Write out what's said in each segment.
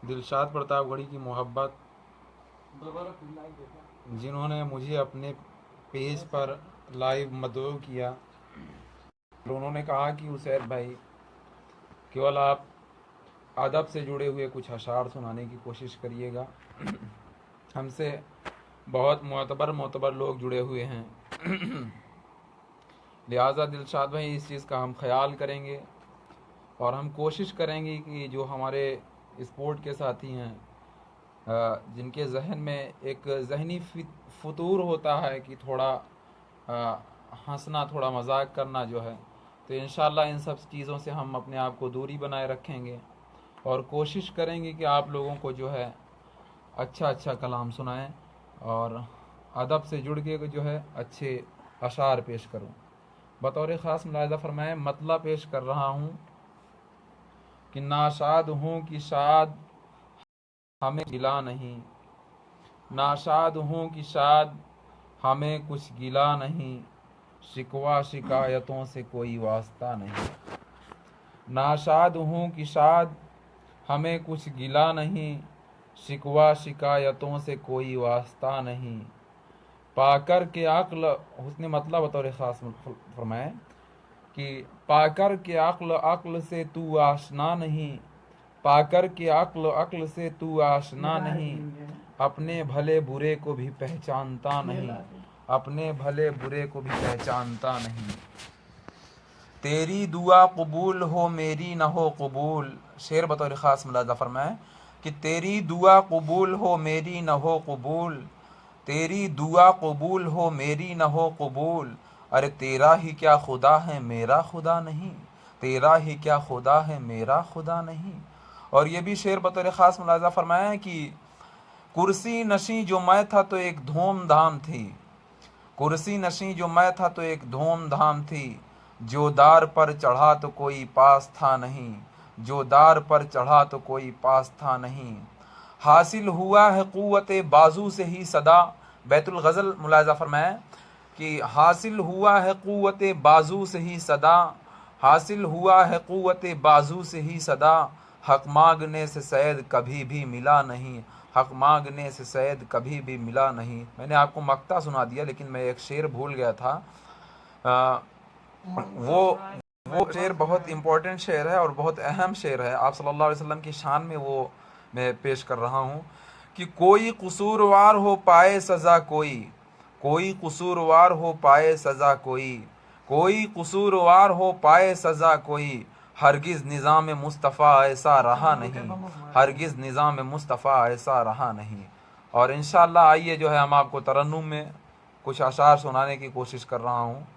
दिलशाद प्रतापगढ़ी की मोहब्बत, जिन्होंने मुझे अपने पेज पर लाइव मदऊ किया। और उन्होंने कहा कि उसैद भाई, केवल आप अदब से जुड़े हुए कुछ अशार सुनाने की कोशिश करिएगा। हमसे बहुत मोतबर मोतबर लोग जुड़े हुए हैं, लिहाजा दिलशाद भाई इस चीज़ का हम ख्याल करेंगे और हम कोशिश करेंगे कि जो हमारे स्पोर्ट के साथी हैं, जिनके जहन में एक जहनी फतूर होता है कि थोड़ा हंसना, थोड़ा मजाक करना जो है, तो इंशाल्लाह इन सब चीज़ों से हम अपने आप को दूरी बनाए रखेंगे और कोशिश करेंगे कि आप लोगों को जो है अच्छा अच्छा कलाम सुनाएं और अदब से जुड़ के जो है अच्छे अशार पेश करूं। बतौर ख़ास मुलाहिज़ा फरमाएं, मतला पेश कर रहा हूं कि नाशाद हूं कि शाद हमें गिला नहीं, नाशाद हूं कि शाद हमें कुछ गिला नहीं, शिकवा शिकायतों से कोई वास्ता नहीं। नाशाद हूं कि शाद हमें कुछ गिला नहीं, शिकवा शिकायतों से कोई वास्ता नहीं। पाकर के अक्ल, उसने मतलब बतौर ख़ास फरमाए कि पाकर के अक्ल अक्ल से तू आशना नहीं, पाकर के अक्ल अक्ल से तू आशना नहीं, अपने भले बुरे को भी पहचानता नहीं, अपने भले बुरे को भी पहचानता नहीं। तेरी दुआ कबूल हो मेरी न हो कबूल, शेर बतौर ख़ास मुलाज़ा फरमाए कि तेरी दुआ कबूल हो मेरी न हो कबूल, तेरी दुआ कबूल हो मेरी न हो कबूल, अरे तेरा ही क्या खुदा है मेरा खुदा नहीं, तेरा ही क्या खुदा है मेरा खुदा नहीं। और ये भी शेर बतौर ख़ास मुलाज़ा फरमाया है कि कुर्सी नशी जो मैं था तो एक धूम धाम थी, कुर्सी नशी जो मैं था तो एक धूम धाम थी, जो दार पर चढ़ा तो कोई पास था नहीं, जो दार पर चढ़ा तो कोई पास था नहीं। हासिल हुआ है कुव्वते बाजू से ही सदा, बैतुल गज़ल मुलाज़ा फरमाया कि हासिल हुआ है कुव्वते बाजू से ही सदा, हासिल हुआ है कुव्वते बाजू से ही सदा, हक मांगने से सैद कभी भी मिला नहीं, हक मांगने से सैद कभी भी मिला नहीं। मैंने आपको मक्ता सुना दिया, लेकिन मैं एक शेर भूल गया था। वो शेर बहुत इम्पोर्टेंट शेर है और बहुत अहम शेर है, आप सल्लल्लाहु अलैहि वसल्लम की शान में वो मैं पेश कर रहा हूँ कि कोई कसूरवार हो पाए सज़ा कोई, कोई कसूरवार हो पाए सज़ा कोई, कोई कसूरवार हो पाए सज़ा कोई, हरगिज़ निज़ाम मुस्तफ़ा ऐसा रहा नहीं, हरगिज़ निज़ाम मुस्तफ़ा ऐसा रहा नहीं। और इंशाअल्लाह आइए जो है हम आपको तरन्नुम में कुछ अशार सुनाने की कोशिश कर रहा हूँ,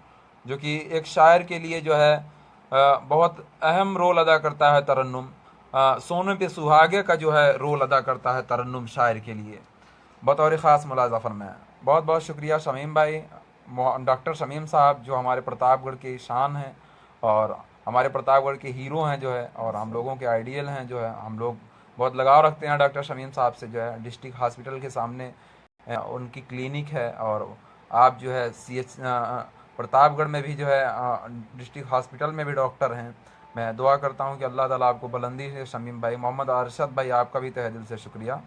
जो कि एक शायर के लिए जो है बहुत अहम रोल अदा करता है तरन्नुम। सोने पे सुहागे का जो है रोल अदा करता है तरन्नुम शायर के लिए। बतौर ख़ास मुलाज़ा फरमाया। बहुत बहुत शुक्रिया शमीम भाई, डॉक्टर शमीम साहब, जो हमारे प्रतापगढ़ की शान हैं और हमारे प्रतापगढ़ के हीरो हैं जो है, और हम लोगों के आइडियल हैं जो है। हम लोग बहुत लगाव रखते हैं डॉक्टर शमीम साहब से जो है। डिस्ट्रिक्ट हॉस्पिटल के सामने उनकी क्लिनिक है और आप जो है CH प्रतापगढ़ में भी जो है डिस्ट्रिक्ट हॉस्पिटल में भी डॉक्टर हैं। मैं दुआ करता हूं कि अल्लाह ताला आपको बुलंदी से। शमीम भाई, मोहम्मद अरशद भाई, आपका भी तहे दिल से शुक्रिया।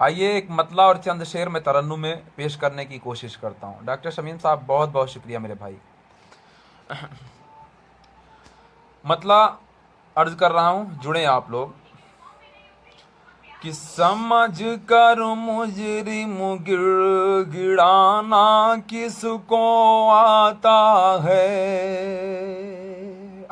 आइए एक मतला और चंद शेर में तरन्नुम में पेश करने की कोशिश करता हूं। डॉक्टर शमीम साहब, बहुत बहुत शुक्रिया मेरे भाई। मतला अर्ज कर रहा हूं, जुड़े आप लोग कि समझ कर मुजरिम गिड़गिड़ाना किसको आता है।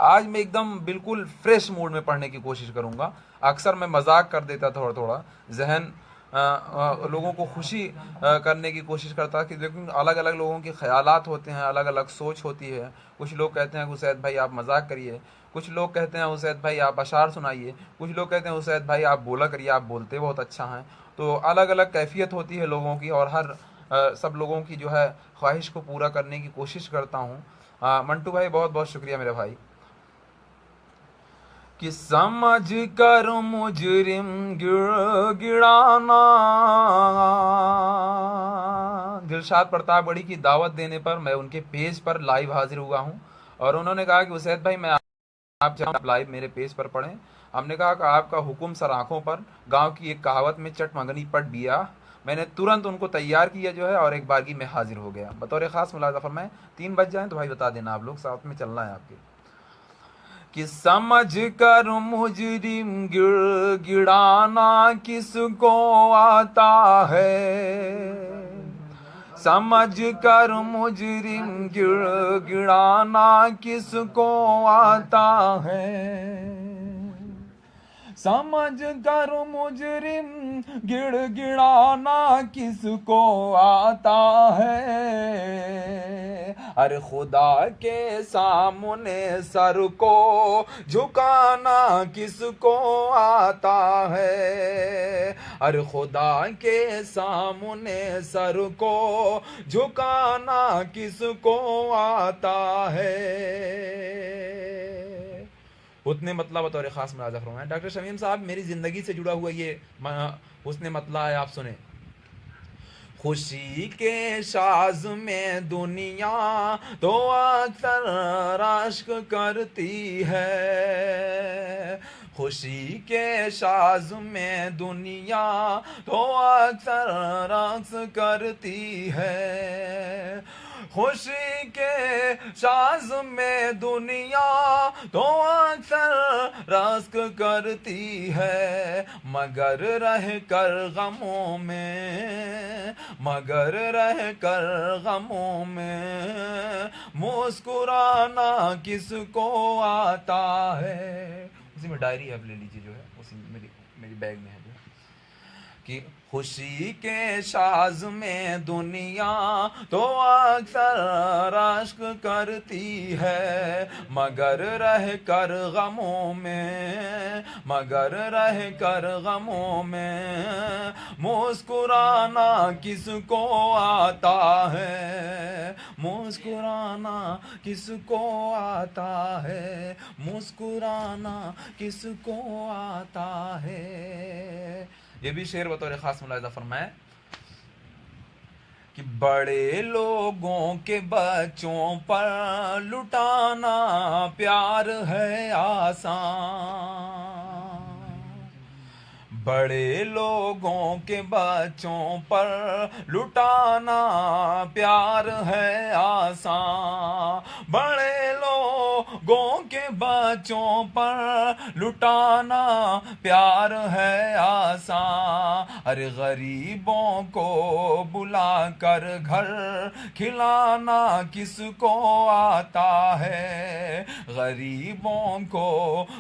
आज मैं एकदम बिल्कुल फ्रेश मूड में पढ़ने की कोशिश करूंगा। अक्सर मैं मजाक कर देता था थोड़ा थोड़ा, जहन लोगों को खुशी करने की कोशिश करता कि लेकिन अलग अलग लोगों के ख्यालात होते हैं, अलग अलग सोच होती है। कुछ लोग कहते हैं उसैद भाई आप मजाक करिए, कुछ लोग कहते हैं उसैद भाई आप अशार सुनाइए, कुछ लोग कहते हैं उसैद भाई आप बोला करिए, आप बोलते बहुत अच्छा हैं। तो अलग अलग कैफियत होती है लोगों की और हर सब लोगों की जो है ख्वाहिश को पूरा करने की कोशिश करता हूँ। मंटू भाई, बहुत बहुत शुक्रिया मेरे भाई। कि समझ कर मुजरिम गिड़गिड़ाना, दिलशाद प्रतापगढ़ी की दावत देने पर मैं उनके पेज पर लाइव हाजिर हुआ हूं और उन्होंने कहा कि उसैद भाई मैं आप लाइव मेरे पेज पर पढ़ें हमने कहा कि आपका हुक्म सर आँखों पर, गांव की एक कहावत में चट मंगनी पट बिया। मैंने तुरंत उनको तैयार किया जो है, और एक बार की मैं हाजिर हो गया। बतौर ख़ास मुलाज़ा फरमाएं, 3 बज जाएं तो भाई बता देना, आप लोग साथ में चलना है आपके। कि समझ कर मुजरिम गिड़गिड़ाना किसको आता है, समझ कर मुजरिम गिड़गिड़ाना किसको आता है, समझ कर मुजरिम गिड़गिड़ाना किसको आता है, अरे खुदा के सामने सर को झुकाना किसको आता है, अरे खुदा के सामने सर को झुकाना किसको आता है। हुस्न मतला बतौर ख़ास मुलाज़ा फरमाएं। डॉक्टर शमीम साहब, मेरी ज़िंदगी से जुड़ा हुआ ये हुस्न मतला है, आप सुने। खुशी के साज में दुनिया तो अक्सर रश्क करती है, खुशी के साज में दुनिया तो अक्सर रक्स करती है, खुशी के साज में दुनिया तो अक्सर रस्क करती है, मगर रह कर गमों में, मगर रह कर गमों में मुस्कुराना किसको आता है। उसी में डायरी आप ले लीजिए, जो है उसी मेरी बैग में है जो, कि खुशी के साज में दुनिया तो अक्सर रश्क करती है, मगर रह कर गमों में, मगर रह कर गमों में मुस्कुराना किसको आता है, मुस्कुराना किसको आता है, मुस्कुराना किसको आता है। ये भी शेर बतौर खास मुलाहिजा फरमाए कि बड़े लोगों के बच्चों पर लुटाना प्यार है आसान, बड़े लोगों के बच्चों पर लुटाना प्यार है आसान, बड़े लोगों के बच्चों पर लुटाना प्यार है आसान, अरे गरीबों को बुलाकर घर खिलाना किसको आता है, गरीबों को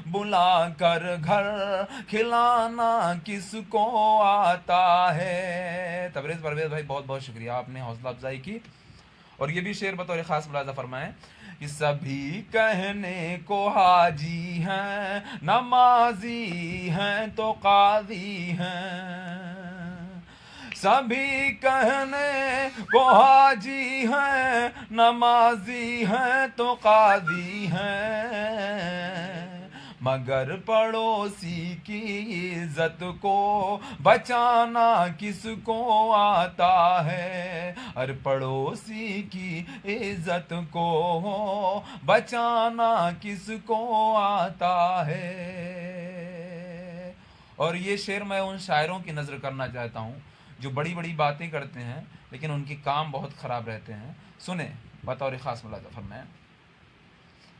बुलाकर घर खिलाना किसको आता है। तबरेज़ परवेज़ भाई, बहुत बहुत शुक्रिया, आपने हौसला अफजाई की। और ये भी शेर बतौर खास मुलाज़ा फरमाएं कि सभी कहने को हाजी हैं, नमाजी हैं तो काजी हैं, सभी कहने को हाजी हैं, नमाजी हैं तो काजी हैं, मगर पड़ोसी की इज्जत को बचाना किसको आता है, अरे पड़ोसी की इज्जत को बचाना किसको आता है। और ये शेर मैं उन शायरों की नज़र करना चाहता हूँ जो बड़ी बड़ी बातें करते हैं लेकिन उनके काम बहुत ख़राब रहते हैं। सुने बतौर ख़ास मुलाज़ा फरमाएं,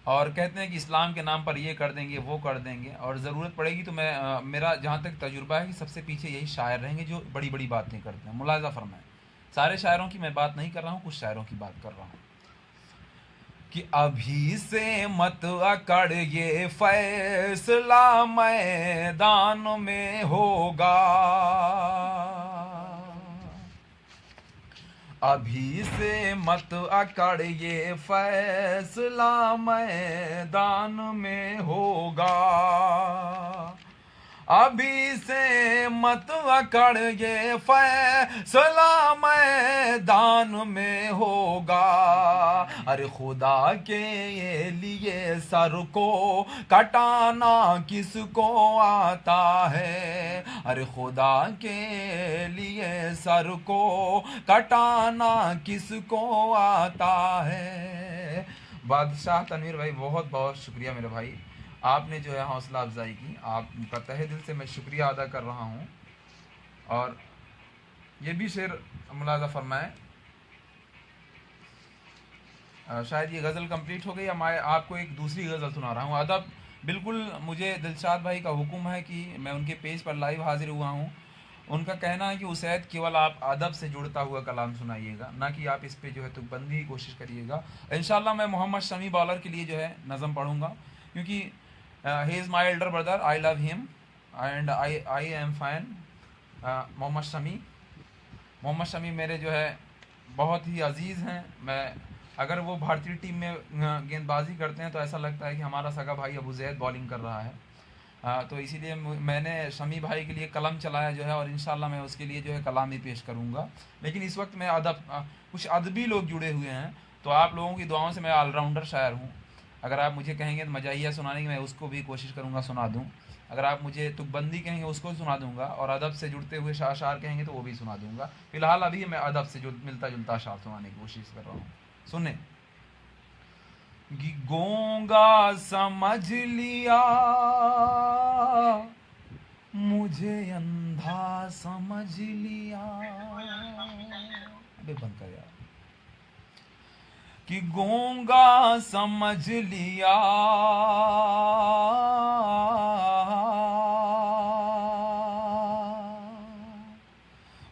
और कहते हैं कि इस्लाम के नाम पर ये कर देंगे वो कर देंगे, और ज़रूरत पड़ेगी तो मैं मेरा जहाँ तक तजुर्बा है कि सबसे पीछे यही शायर रहेंगे जो बड़ी बड़ी बातें करते हैं। मुलाज़ा फरमाएं, सारे शायरों की मैं बात नहीं कर रहा हूँ, कुछ शायरों की बात कर रहा हूँ कि अभी से मत अकड़ ये फैसला मैदान में होगा, अभी से मत अकड़ ये फैसला मैदान में होगा, अभी से मत अकड़ ये फैसला मैदान में होगा, अरे खुदा के लिए सर को कटाना किसको आता है, अरे खुदा के लिए सर को कटाना किसको आता है। बादशाह तनवीर भाई, बहुत बहुत शुक्रिया मेरे भाई, आपने जो है हौसला अफजाई की, आपका तहे दिल से मैं शुक्रिया अदा कर रहा हूँ। और ये भी शेर मुलाजा फरमाएं, शायद ये गज़ल कंप्लीट हो गई। या मैं आपको एक दूसरी गज़ल सुना रहा हूँ। अदब, बिल्कुल मुझे दिलशाद भाई का हुक्म है कि मैं उनके पेज पर लाइव हाजिर हुआ हूँ। उनका कहना है कि उसैद केवल आप अदब से जुड़ता हुआ कलाम सुनाइएगा, ना कि आप इस पे जो है तुकबंदी की कोशिश करिएगा। इंशाल्लाह मैं मोहम्मद शमी बॉलर के लिए जो है नज़म पढ़ूंगा, क्योंकि he is my elder brother, I love him and I am fine. Mohammed Shami मेरे जो है बहुत ही अजीज़ हैं। मैं अगर वो भारतीय टीम में गेंदबाजी करते हैं तो ऐसा लगता है कि हमारा सगा भाई अबू जैद बॉलिंग कर रहा है। तो इसीलिए मैंने शमी भाई के लिए कलम चलाया जो है, और इंशाल्लाह मैं उसके लिए जो है कलाम भी पेश करूँगा। लेकिन इस वक्त मैं कुछ अदबी लोग जुड़े हुए हैं, तो आप लोगों की दुआओं से मैं ऑलराउंडर शायर हूँ। अगर आप मुझे कहेंगे तो मजाहिया सुनाने की, मैं उसको भी कोशिश करूँगा सुना दूँ। अगर आप मुझे तुकबंदी कहेंगे उसको सुना दूंगा, और अदब से जुड़ते हुए शार कहेंगे तो वो भी सुना दूंगा। फिलहाल अभी मैं अदब से जो मिलता जुलता शार सुनाने की कोशिश कर रहा हूँ। सुने। गोंगा समझ लिया मुझे, अंधा समझ लिया। अबे बंद कर यार। कि गोंगा समझ लिया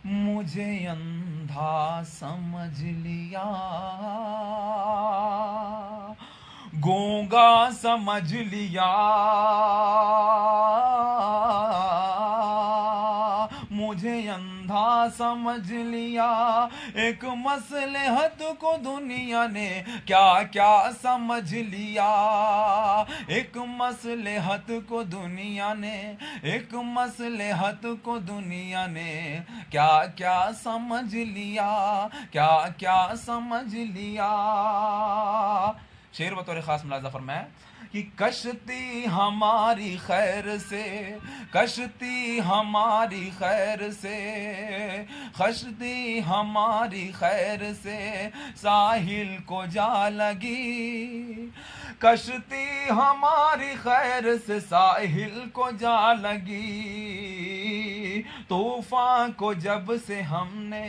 मुझे, अंधा समझ लिया। गूंगा समझ लिया मुझे, अंधा समझ लिया। एक मसलहत को दुनिया ने क्या क्या समझ लिया। एक मसलहत को दुनिया ने, एक मसलहत को दुनिया ने क्या क्या समझ लिया, क्या क्या समझ लिया। शेर बतौर खास मुलाजा फरमाया कि कश्ती हमारी खैर से, कश्ती हमारी खैर से, कश्ती हमारी खैर से साहिल को जा लगी। कश्ती हमारी खैर से साहिल को जा लगी। तूफान को जब से हमने,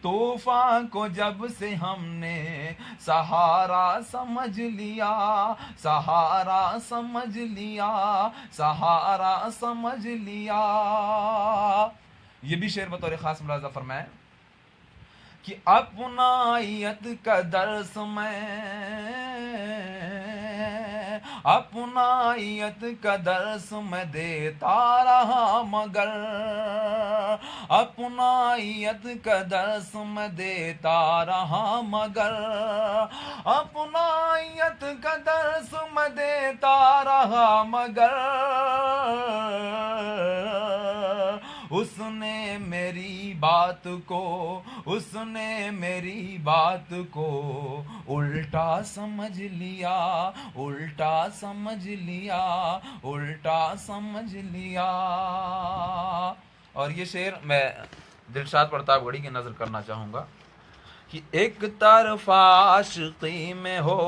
तूफान को जब से हमने सहारा समझ लिया, सहारा समझ लिया, सहारा समझ लिया। ये भी शेर बतौर खास मुलाजा फरमाए कि अपनायत का दर्स मैं, अपनायत का दर्स मैं देता रहा मगर, अपनायत का दर्स मैं देता रहा मगर, अपनायत का दर्स मैं देता रहा मगर, उसने मेरी बात को, उसने मेरी बात को उल्टा समझ लिया, उल्टा समझ लिया, उल्टा समझ लिया। और ये शेर मैं दिलशाद प्रतापगढ़ी की नज़र करना चाहूँगा कि एक तरफा आशिकी में हो,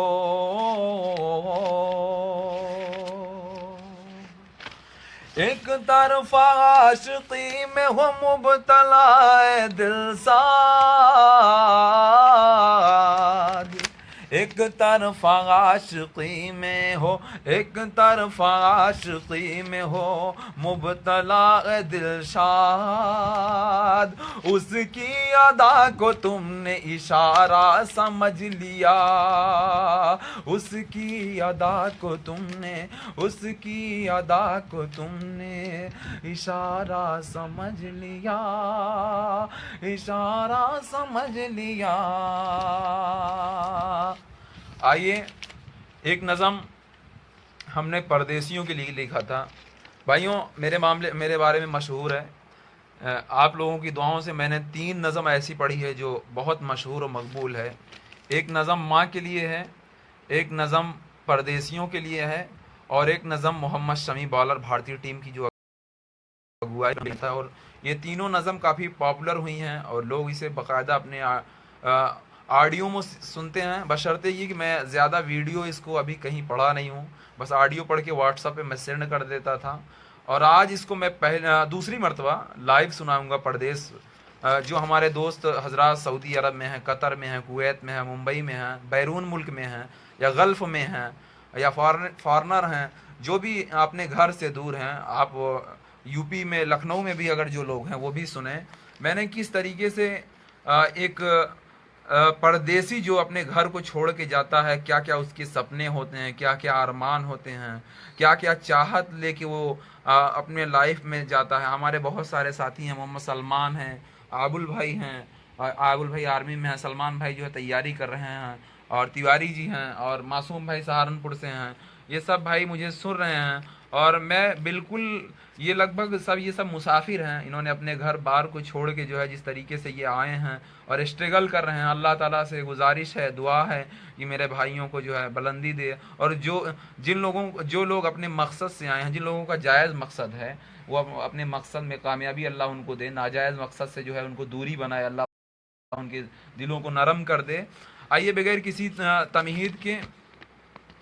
एक तरफा आशिकी में हो मुबतला दिल साद, एक तरफा आशिकी में हो, एक तरफा आशिकी में हो मुबतला दिलशाद। उसकी अदा को तुमने इशारा समझ लिया, उसकी अदा को तुमने, उसकी अदा को तुमने इशारा समझ लिया, इशारा समझ लिया। आइए, एक नज़म हमने परदेसियों के लिए लिखा था। भाइयों, मेरे बारे में मशहूर है, आप लोगों की दुआओं से मैंने 3 नज़म ऐसी पढ़ी है जो बहुत मशहूर और मकबूल है। एक नज़म माँ के लिए है, एक नज़म परदेसियों के लिए है, और एक नज़म मोहम्मद शमी बॉलर भारतीय टीम की जो अगुवाई में था। और ये तीनों नज़म काफ़ी पॉपुलर हुई हैं और लोग इसे बाकायदा अपने ऑडियो में सुनते हैं, बशर्ते ये कि मैं ज़्यादा वीडियो इसको अभी कहीं पढ़ा नहीं हूँ, बस ऑडियो पढ़ के व्हाट्सएप पे मैं सेंड कर देता था। और आज इसको मैं पहले दूसरी मर्तबा लाइव सुनाऊंगा परदेश। जो हमारे दोस्त हजरात सऊदी अरब में हैं, कतर में हैं, कुवैत में हैं, मुंबई में हैं, बैरून मुल्क में हैं, या गल्फ़ में हैं, या फॉरनर हैं, जो भी अपने घर से दूर हैं, आप यूपी में लखनऊ में भी अगर जो लोग हैं वो भी सुने मैंने किस तरीके से एक परदेसी जो अपने घर को छोड़ के जाता है, क्या क्या उसके सपने होते हैं, क्या क्या अरमान होते हैं, क्या क्या चाहत लेके वो अपने लाइफ में जाता है। हमारे बहुत सारे साथी हैं, मोहम्मद सलमान हैं, आबुल भाई हैं, आबुल भाई आर्मी में हैं, सलमान भाई जो है तैयारी कर रहे हैं, और तिवारी जी हैं, और मासूम भाई सहारनपुर से हैं। ये सब भाई मुझे सुन रहे हैं, और मैं बिल्कुल ये लगभग सब ये सब मुसाफिर हैं। इन्होंने अपने घर बार को छोड़ के जो है जिस तरीके से ये आए हैं और स्ट्रगल कर रहे हैं, अल्लाह ताला से गुजारिश है, दुआ है कि मेरे भाइयों को जो है बुलंदी दे। और जो लोग अपने मकसद से आए हैं, जिन लोगों का जायज़ मकसद है, वो अपने मकसद में कामयाबी अल्लाह उनको दे, नाजायज़ मकसद से जो है उनको दूरी बनाए, अल्लाह उनके दिलों को नरम कर दे। आइए बगैर किसी तमहीद के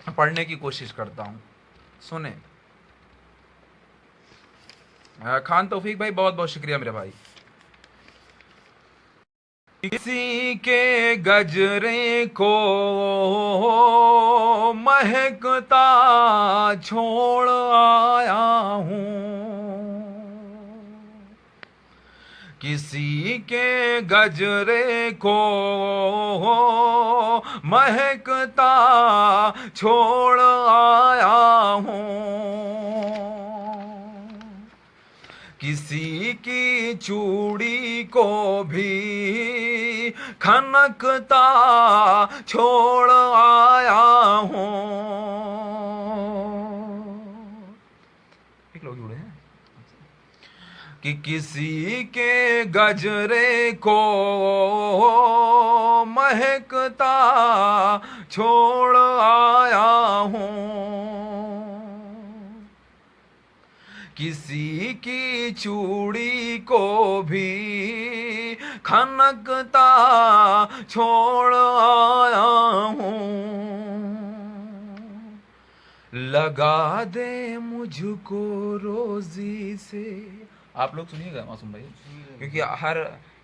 पढ़ने की कोशिश करता हूँ, सुने। खान तौफीक भाई बहुत बहुत शुक्रिया मेरे भाई। किसी के गजरे को महकता छोड़ आया हूँ, किसी के गजरे को महकता छोड़ आया हूँ, किसी की चूड़ी को भी खनकता छोड़ आया हूँ। एक लोग जुड़े हैं कि किसी के गजरे को महकता छोड़ आया हूँ, किसी की चूड़ी को भी खनकता छोड़ आया हूँ। लगा दे मुझको रोजी से। आप लोग सुनिएगा मासूम भाई, क्योंकि हर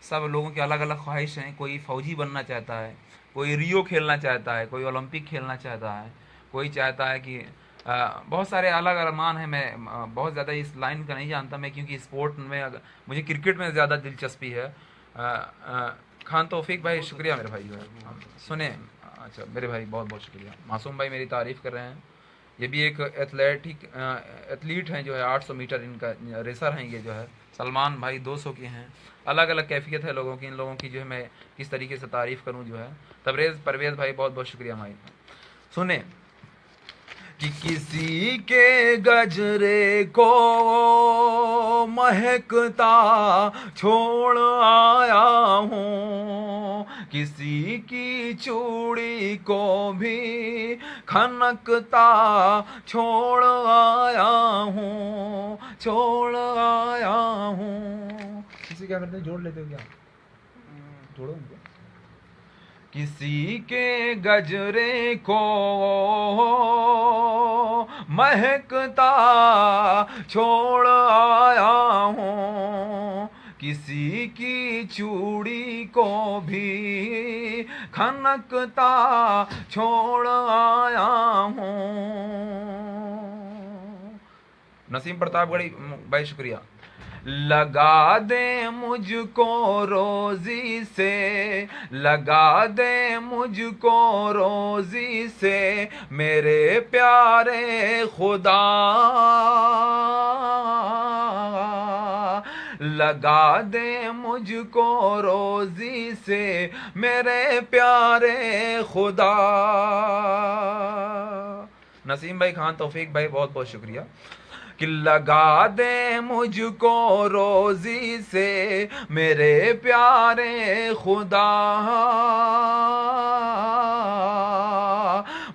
सब लोगों की अलग अलग ख्वाहिश हैं। कोई फौजी बनना चाहता है, कोई रियो खेलना चाहता है, कोई ओलंपिक खेलना चाहता है, कोई चाहता है कि बहुत सारे अलग अरमान हैं। मैं बहुत ज़्यादा इस लाइन का नहीं जानता मैं, क्योंकि स्पोर्ट में मुझे क्रिकेट में ज़्यादा दिलचस्पी है। खान तौफीक भाई शुक्रिया मेरे भाई जो है सुने। अच्छा मेरे भाई बहुत बहुत शुक्रिया। मासूम भाई मेरी तारीफ़ कर रहे हैं। ये भी एक एथलीट हैं जो है 800 मीटर इनका रेसर हैं। ये जो है सलमान भाई 200 के हैं। अलग अलग कैफियत है लोगों की। इन लोगों की जो है मैं किस तरीके से तारीफ़ करूं जो है। परवेज़ भाई बहुत बहुत शुक्रिया भाई। सुने कि किसी के गजरे को महकता छोड़ आया हूँ, किसी की चूड़ी को भी खनकता छोड़ आया हूँ, छोड़ आया हूँ। किसी क्या करते हैं, जोड़ लेते हो क्या? जोड़ो उनको। किसी के गजरे को महकता छोड़ आया हूँ, किसी की चूड़ी को भी खनकता छोड़ आया हूँ। नसीम प्रतापगढ़ी भाई शुक्रिया। लगा दे मुझको रोजी से, लगा दे मुझको रोजी से मेरे प्यारे खुदा, लगा दे मुझको रोजी से मेरे प्यारे खुदा। नसीम भाई, खान तौफीक भाई बहुत बहुत शुक्रिया कि लगा दे मुझको रोजी से मेरे प्यारे खुदा,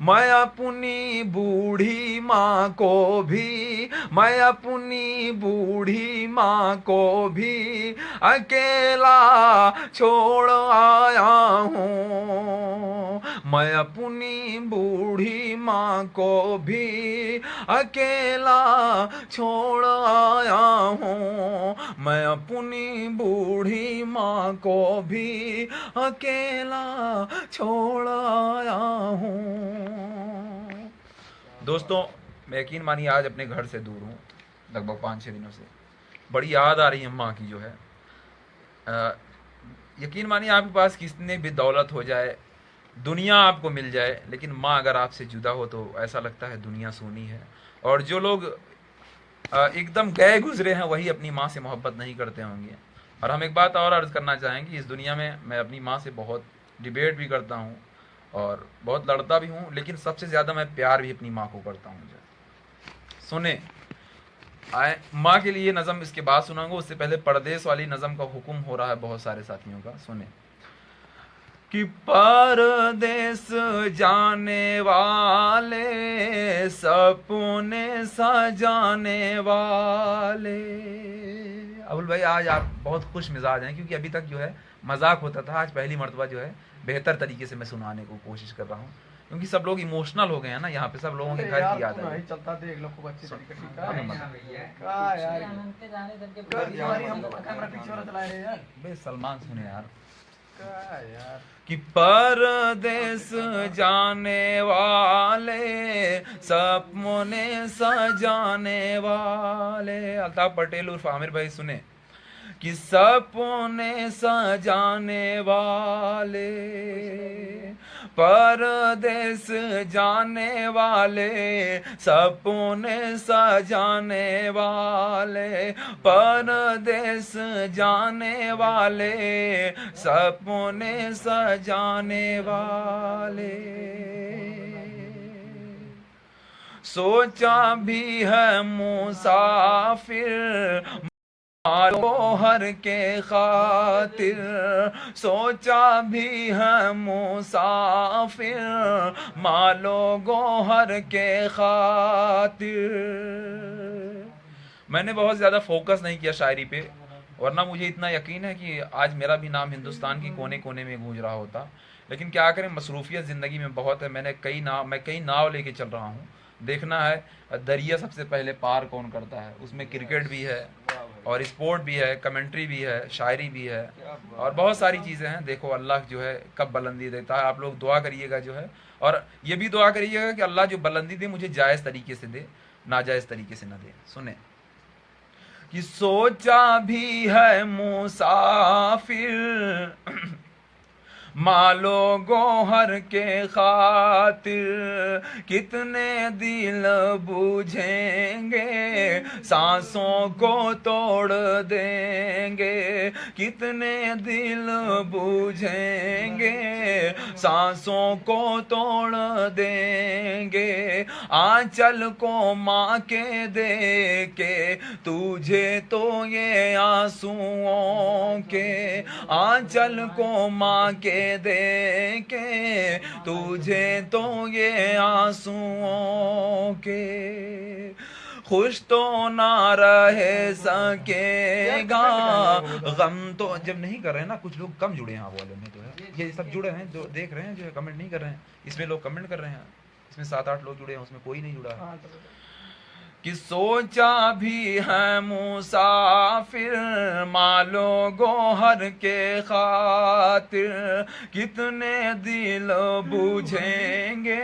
मैं अपनी बूढ़ी माँ को भी, मैं अपनी बूढ़ी माँ को भी अकेला छोड़ आया हूँ। मैं अपनी बूढ़ी माँ को भी अकेला छोड़ आया हूँ। मैं अपनी बूढ़ी माँ को भी अकेला छोड़ आया हूँ। दोस्तों, मैं यकीन मानिए आज अपने घर से दूर हूँ लगभग 5-6 दिनों से। बड़ी याद आ रही है माँ की जो है। यकीन मानिए आपके पास कितनी भी दौलत हो जाए, दुनिया आपको मिल जाए, लेकिन माँ अगर आपसे जुदा हो तो ऐसा लगता है दुनिया सूनी है। और जो लोग एकदम गए गुजरे हैं वही अपनी माँ से मोहब्बत नहीं करते होंगे। और हम एक बात और अर्ज़ करना चाहेंगे, इस दुनिया में मैं अपनी माँ से बहुत डिबेट भी करता हूँ और बहुत लड़ता भी हूँ, लेकिन सबसे ज़्यादा मैं प्यार भी अपनी माँ को करता हूँ। सुने आए माँ के लिए नज़म इसके बाद सुनाऊंगा, उससे पहले परदेश वाली नज़म का हुक्म हो रहा है बहुत सारे साथियों का। सुने कि परदेश जाने वाले सपने सजाने वाले। अबुल भाई आज आप बहुत खुश मिजाज हैं, क्योंकि अभी तक जो है मजाक होता था, आज पहली मर्तबा जो है बेहतर तरीके से मैं सुनाने को कोशिश कर रहा हूँ, क्योंकि सब लोग इमोशनल हो गए हैं ना यहाँ पे, सब लोगों के घर की याद है। चलता देख लो खूब अच्छी तरीके से। बे सलमान सुने यार कि परदेश जाने वाले सपने सजाने वाले। अल्ताफ पटेल उर्फ आमिर भाई सुने कि सपने सजाने वाले, परदेश जाने वाले सपने सजाने वाले, परदेश जाने वाले सपने सजाने वाले। सोचा भी है मुसाफिर गोहर के खातिर, सोचा भी है मुसाफिर मालो गोहर के खातिर। मैंने बहुत ज़्यादा फोकस नहीं किया शायरी पे, वरना मुझे इतना यकीन है कि आज मेरा भी नाम हिंदुस्तान की कोने कोने में गूंज रहा होता, लेकिन क्या करें, मसरूफियत ज़िंदगी में बहुत है। मैं कई नाव लेके चल रहा हूँ। देखना है दरिया सबसे पहले पार कौन करता है, उसमें क्रिकेट भी है और स्पोर्ट भी है, कमेंट्री भी है, शायरी भी है और बहुत सारी चीज़ें हैं। देखो अल्लाह जो है कब बुलंदी देता है, आप लोग दुआ करिएगा जो है, और ये भी दुआ करिएगा कि अल्लाह जो बुलंदी दे मुझे जायज़ तरीके से दे, नाजायज़ तरीके से ना दे। सुने कि सोचा भी है मुसाफिर मालो गोहर के खातिर, कितने दिल बुझेंगे सांसों को तोड़ देंगे, कितने दिल बुझेंगे सांसों को तोड़ देंगे। आंचल को माँ के दे के तुझे तो ये आंसुओं के, आंचल को माँ के दे के तुझे तो ये आंसुओं के। खुश तो ना रह सकेगा गम तो, जब नहीं कर रहे हैं ना, कुछ लोग कम जुड़े हैं वाले में, तो है ये सब जुड़े हैं जो देख रहे हैं, जो कमेंट नहीं कर रहे हैं, इसमें लोग कमेंट कर रहे हैं, इसमें 7-8 लोग जुड़े हैं, उसमें कोई नहीं जुड़ा है। कि सोचा भी है मुसाफिर मालो गोहर के खातिर, कितने दिल बुझेंगे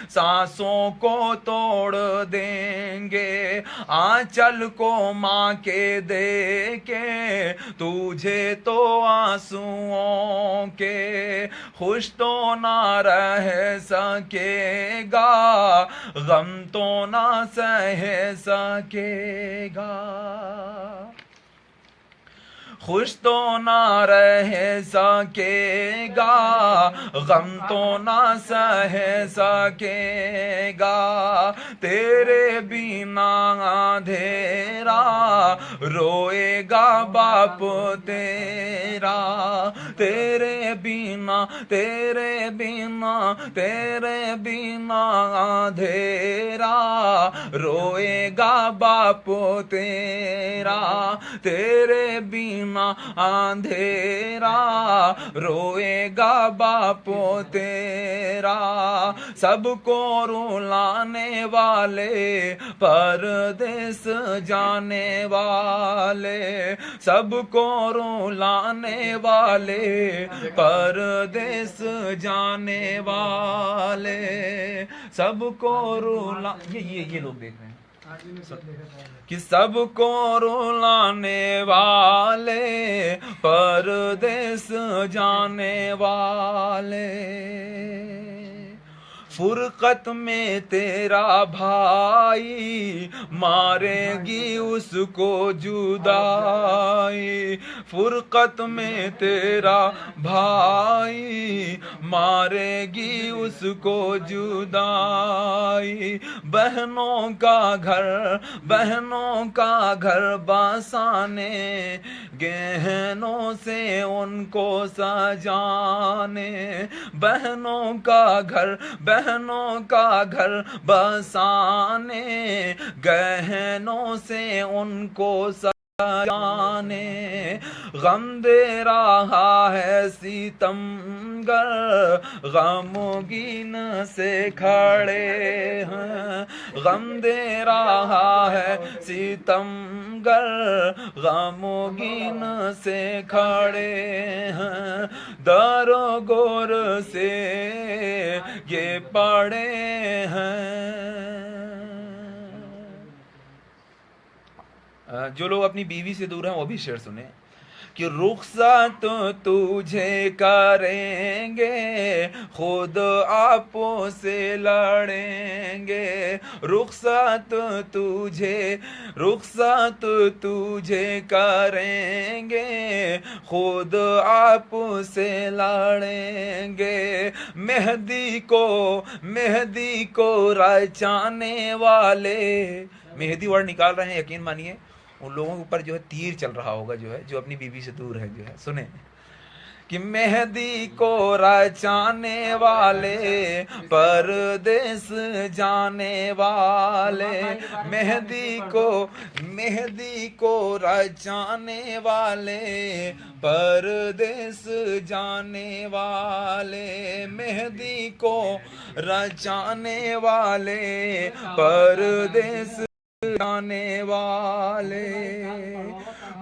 सांसों को तोड़ देंगे। आंचल को माँ के दे के तुझे तो आंसुओं के, खुश तो ना रह सकेगा गम तो ना सह सकेगा। खुश तो ना रह सकेगा, गम तो ना सह सकेगा, तेरे बिना अंधेरा रोएगा बाप तेरा, तेरे बिना तेरे बिना तेरे बिना अंधेरा रोएगा बाप तेरा, तेरे बिना अंधेरा रोएगा बाप तेरा, सबको रुलाने वाले परदेस जाने वाले, सबको रुलाने वाले परदेस जाने वाले, सबको रुला ये लोग देख रहे हैं कि सबको रुलाने वाले परदेस जाने वाले, फुरकत में तेरा भाई मारेगी उसको जुदाई, फुरकत में तेरा भाई मारेगी उसको जुदाई, बहनों का घर बसाने, गहनों से उनको सजाने, बहनों का घर बसाने, गहनों से उनको जाने, गम दे रहा है सितमगर, गमगीन से खड़े हैं, गम दे रहा है सितमगर, गमगीन से खड़े हैं, दरो गोर से ये पड़े हैं। जो लोग अपनी बीवी से दूर हैं वो भी शेर सुने कि रुखसत तुझे करेंगे, खुद आपो से लड़ेंगे, रुखसत तुझे करेंगे, खुद आप से लड़ेंगे, मेहदी को रचाने वाले, मेहदी वर्ड निकाल रहे हैं, यकीन मानिए उन लोगों के ऊपर जो है तीर चल रहा होगा, जो अपनी बीवी से दूर है, जो है सुने कि मेहदी को रचाने वाले परदेस जाने वाले, मेहदी को रचाने वाले परदेस जाने वाले, मेहदी को रचाने वाले परदेस जाने वाले,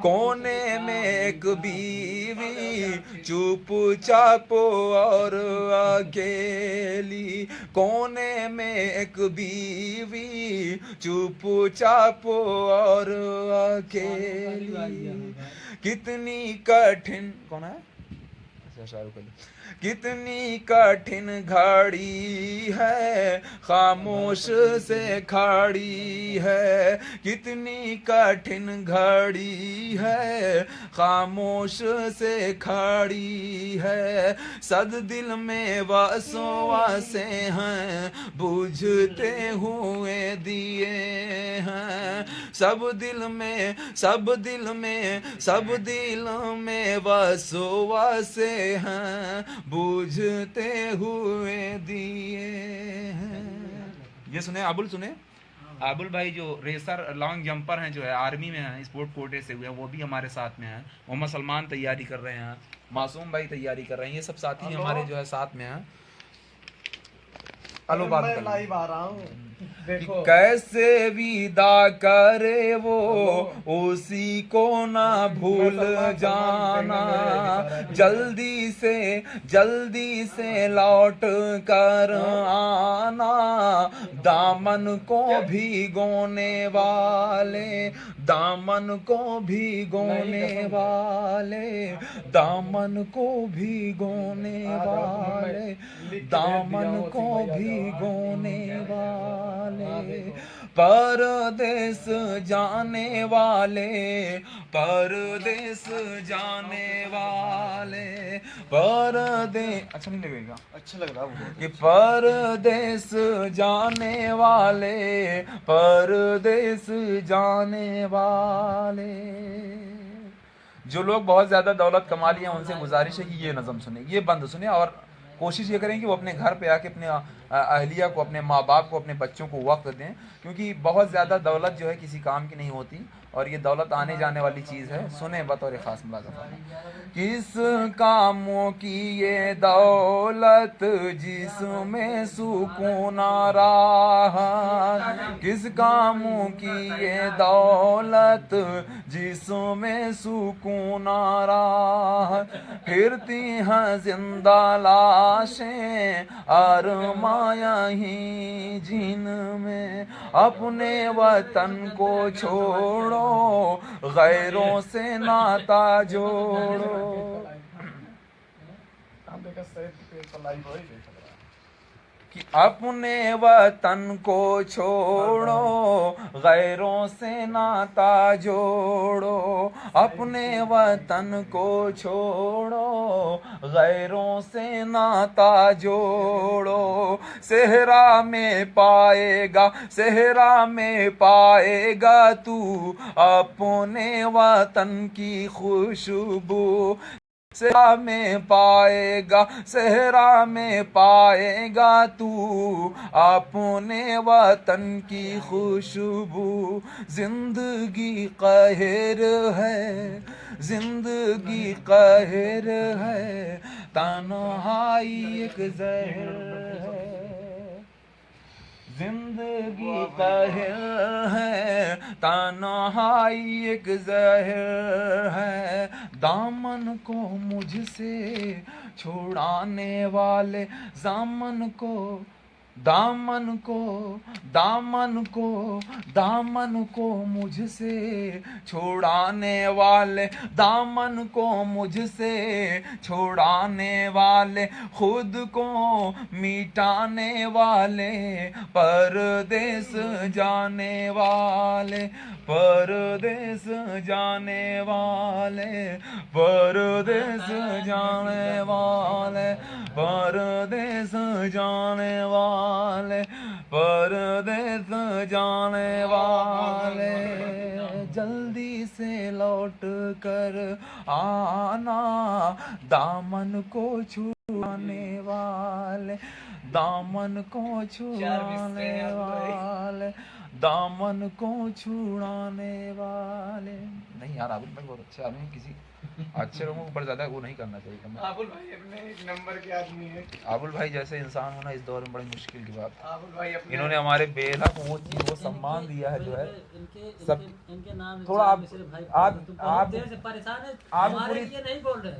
कोने में एक बीवी चुपचाप और अकेली, कोने में एक बीवी चुपचाप और अकेली, कितनी कठिन, कौन है? अच्छा, शाहरुख अली। कितनी कठिन घड़ी है खामोश से खड़ी है, कितनी कठिन घड़ी है खामोश से खड़ी है, सद दिल में वसवासे हैं बुझते हुए दिए हैं, सब दिल में वसवासे हैं बुझते हुए दिए हैं। ये सुने आबुल भाई जो रेसर लॉन्ग जंपर हैं, जो है आर्मी में हैं, स्पोर्ट कोटे से हुए हैं, वो भी हमारे साथ में हैं। मोहम्मद सलमान तैयारी कर रहे हैं, मासूम भाई तैयारी कर रहे हैं, ये सब साथी हमारे जो है साथ में हैं। मैं लाइव आ रहा हूँ, देखो कैसे विदा करे वो उसी को ना भूल जाना, जल्दी से लौट कर आना, दामन को भिगोने वाले, दामन को भिगोने वाले, दामन को भिगोने वाले, दामन को भिगोने वाले, परदेस जाने वाले, परदेस जाने वाले, अच्छा नहीं लगेगा? अच्छा लग रहा है कि परदेस जाने वाले, परदेस जाने वाले। जो लोग बहुत ज्यादा दौलत कमा लिए उनसे गुजारिश है कि ये नज़म सुने, ये बंद सुने, और कोशिश ये करें कि वो अपने घर पे आके अपने अहलिया को, अपने माँ बाप को, अपने बच्चों को वक्त दें, क्योंकि बहुत ज़्यादा दौलत जो है किसी काम की नहीं होती, और ये दौलत आने जाने वाली चीज़ है। सुने बतौर ख़ास मुलाज़ा, किस कामों की ये दौलत जिसमें सुकून आ रहा, किस कामों की ये दौलत जिसमें सुकून आ रहा, फिरती हैं जिंदा लाशें अरमाया ही जिनमें, अपने वतन को छोड़ो गैरों से नाता जोड़ो। कि अपने वतन को छोड़ो गैरों से नाता जोड़ो, अपने वतन को छोड़ो गैरों से नाता जोड़ो। सेहरा में पाएगा, सेहरा में पाएगा तू अपने वतन की खुशबू, सेहरा में पाएगा, सेहरा में पाएगा तू अपने वतन की खुशबू। जिंदगी कहर है, जिंदगी कहर है, तन्हाई एक जहर है, जिंदगी कहर है, तन्हाई एक जहर है। दामन को मुझसे छुड़ाने वाले, दामन को, दामन को, दामन को, दामन को मुझसे छुड़ाने वाले, दामन को मुझसे छुड़ाने वाले, खुद को मिटाने वाले, परदेस जाने वाले, परदेस जाने वाले, परदेस जाने वाले, परदेस जाने वाले, परदेस जाने वाले। जल्दी से लौट कर आना दामन को छुड़ाने वाले, दामन को छुड़ाने वाले, दामन को छुड़ाने वाले। नहीं यार, आबिद भाई बहुत अच्छे आदमी हैं, किसी अच्छे लोगों के ऊपर ज्यादा वो नहीं करना चाहिए। आबुल भाई अपने एक नंबर के आदमी है। आबुल भाई जैसे इंसान होना इस दौर में बड़ी मुश्किल की बात है। आबुल भाई अपने, इन्होंने हमारे बेला को वो चीज, वो सम्मान दिया है जो है सब। इनके नाम थोड़ा आप देर से परेशान है, आप हमारे लिए नहीं बोल रहे,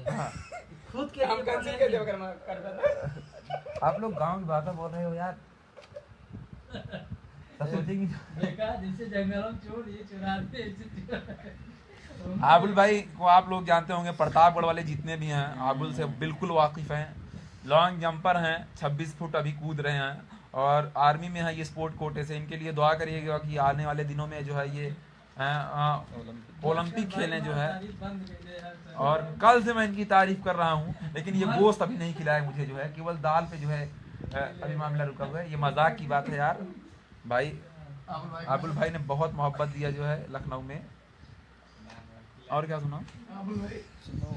खुद के लिए बोल रहे हैं। आप लोग गांव की भाषा बोल रहे हो यार, सोचेंगे जिससे जंगलों में चोर ये चुराते। आबुल भाई को आप लोग जानते होंगे, प्रतापगढ़ वाले जितने भी हैं आबुल से बिल्कुल वाकिफ हैं, लॉन्ग जंपर हैं, 26 फुट अभी कूद रहे हैं, और आर्मी में है ये स्पोर्ट कोटे से। इनके लिए दुआ करिएगा कि आने वाले दिनों में जो है ये ओलंपिक खेलें जो है। और कल से मैं इनकी तारीफ कर रहा हूँ, लेकिन ये गोश्त अभी नहीं खिलाया मुझे जो है, केवल दाल पे जो है अभी मामला रुका हुआ है। ये मजाक की बात है यार भाई। आबुल भाई ने बहुत मोहब्बत दिया जो है लखनऊ में। और क्या सुना? सुनो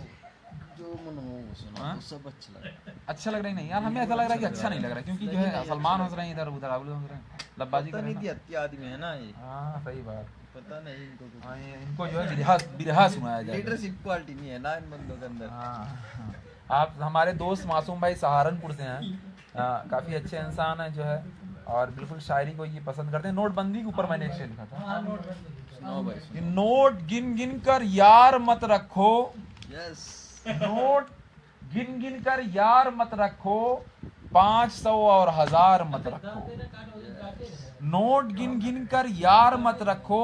जो मन हो वो सुनो, वो सब अच्छा लग रहा है। अच्छा लग रहा है? नहीं यार, हमें ऐसा लग रहा है कि अच्छा नहीं लग रहा, क्योंकि जो है सलमान हंस रहे हैं इधर उधर, आबुल हंस रहे हैं, लब्बाजी कर रहे हैं। नहीं आदमी है ना ये। हाँ सही बात, पता नहीं इनको, हाँ इनको जो है बिरहा सुनाया जाए। लीडरशिप क्वालिटी नहीं है ना इन बंदों के अंदर। हाँ, आप हमारे दोस्त मासूम भाई सहारनपुर से हैं, काफ़ी अच्छे इंसान हैं जो है, और बिल्कुल शायरी को ये पसंद करते हैं। नोटबंदी के ऊपर मैंने एक शेर लिखा था, नोट गिन गिन कर यार मत रखो, यस, नोट गिन गिन कर यार मत रखो, 500 और 1000 मत रखो, नोट गिन गिन कर यार मत रखो,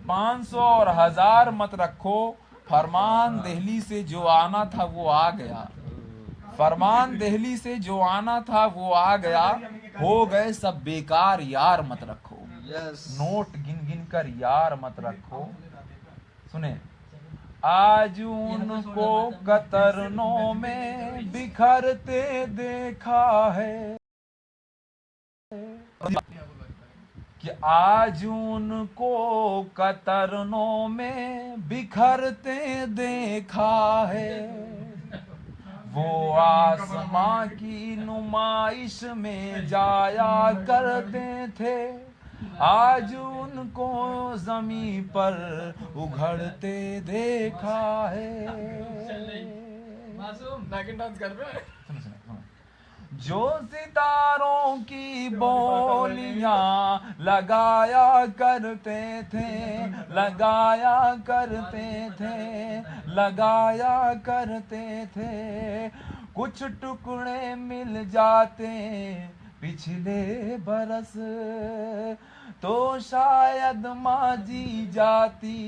500 और 1000 मत रखो, फरमान दिल्ली से जो आना था वो आ गया, फरमान दिल्ली से जो आना था वो आ गया, हो गए सब बेकार यार मत रखो। यस नोट गिन गिन कर यार मत रखो। सुने, आज उनको कतरनों में बिखरते देखा है कि आज उनको कतरनों में बिखरते देखा है। वो आसमां की नुमाइश में जाया करते थे, आज उनको जमीन पर उघड़ते देखा है। डांस कर रहे हैं। सुनो सुनो सुनो। जो सितारों की बोलियां लगाया करते थे, लगाया करते थे, लगाया करते थे, कुछ टुकड़े मिल जाते पिछले बरस तो शायद माँ जी जाती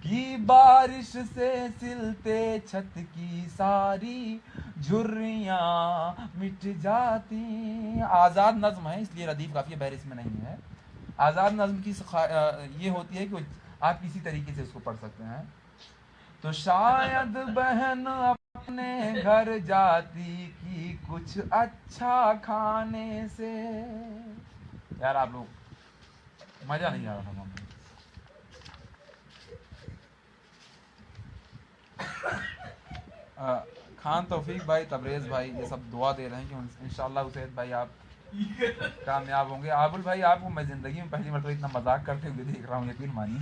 कि बारिश से सिलते छत की सारी झुर्रियाँ मिट जाती। आज़ाद नज़्म है, इसलिए रदीफ काफ़ी बहरिस में नहीं है। आज़ाद नज़्म की ये होती है कि आप किसी तरीके से उसको पढ़ सकते हैं। तो शायद बहन अपने घर जाती कि कुछ अच्छा खाने से। यार आप लोग मजा नहीं आ रहा था। खान तौफीक भाई, तबरेज़ भाई, ये सब दुआ दे रहे हैं कि इंशाल्लाह हुसैन भाई आप कामयाब होंगे। आबुल भाई, आपको मैं ज़िंदगी में पहली मरतबा इतना मजाक करते हुए देख रहा हूँ, यकीन मानिए।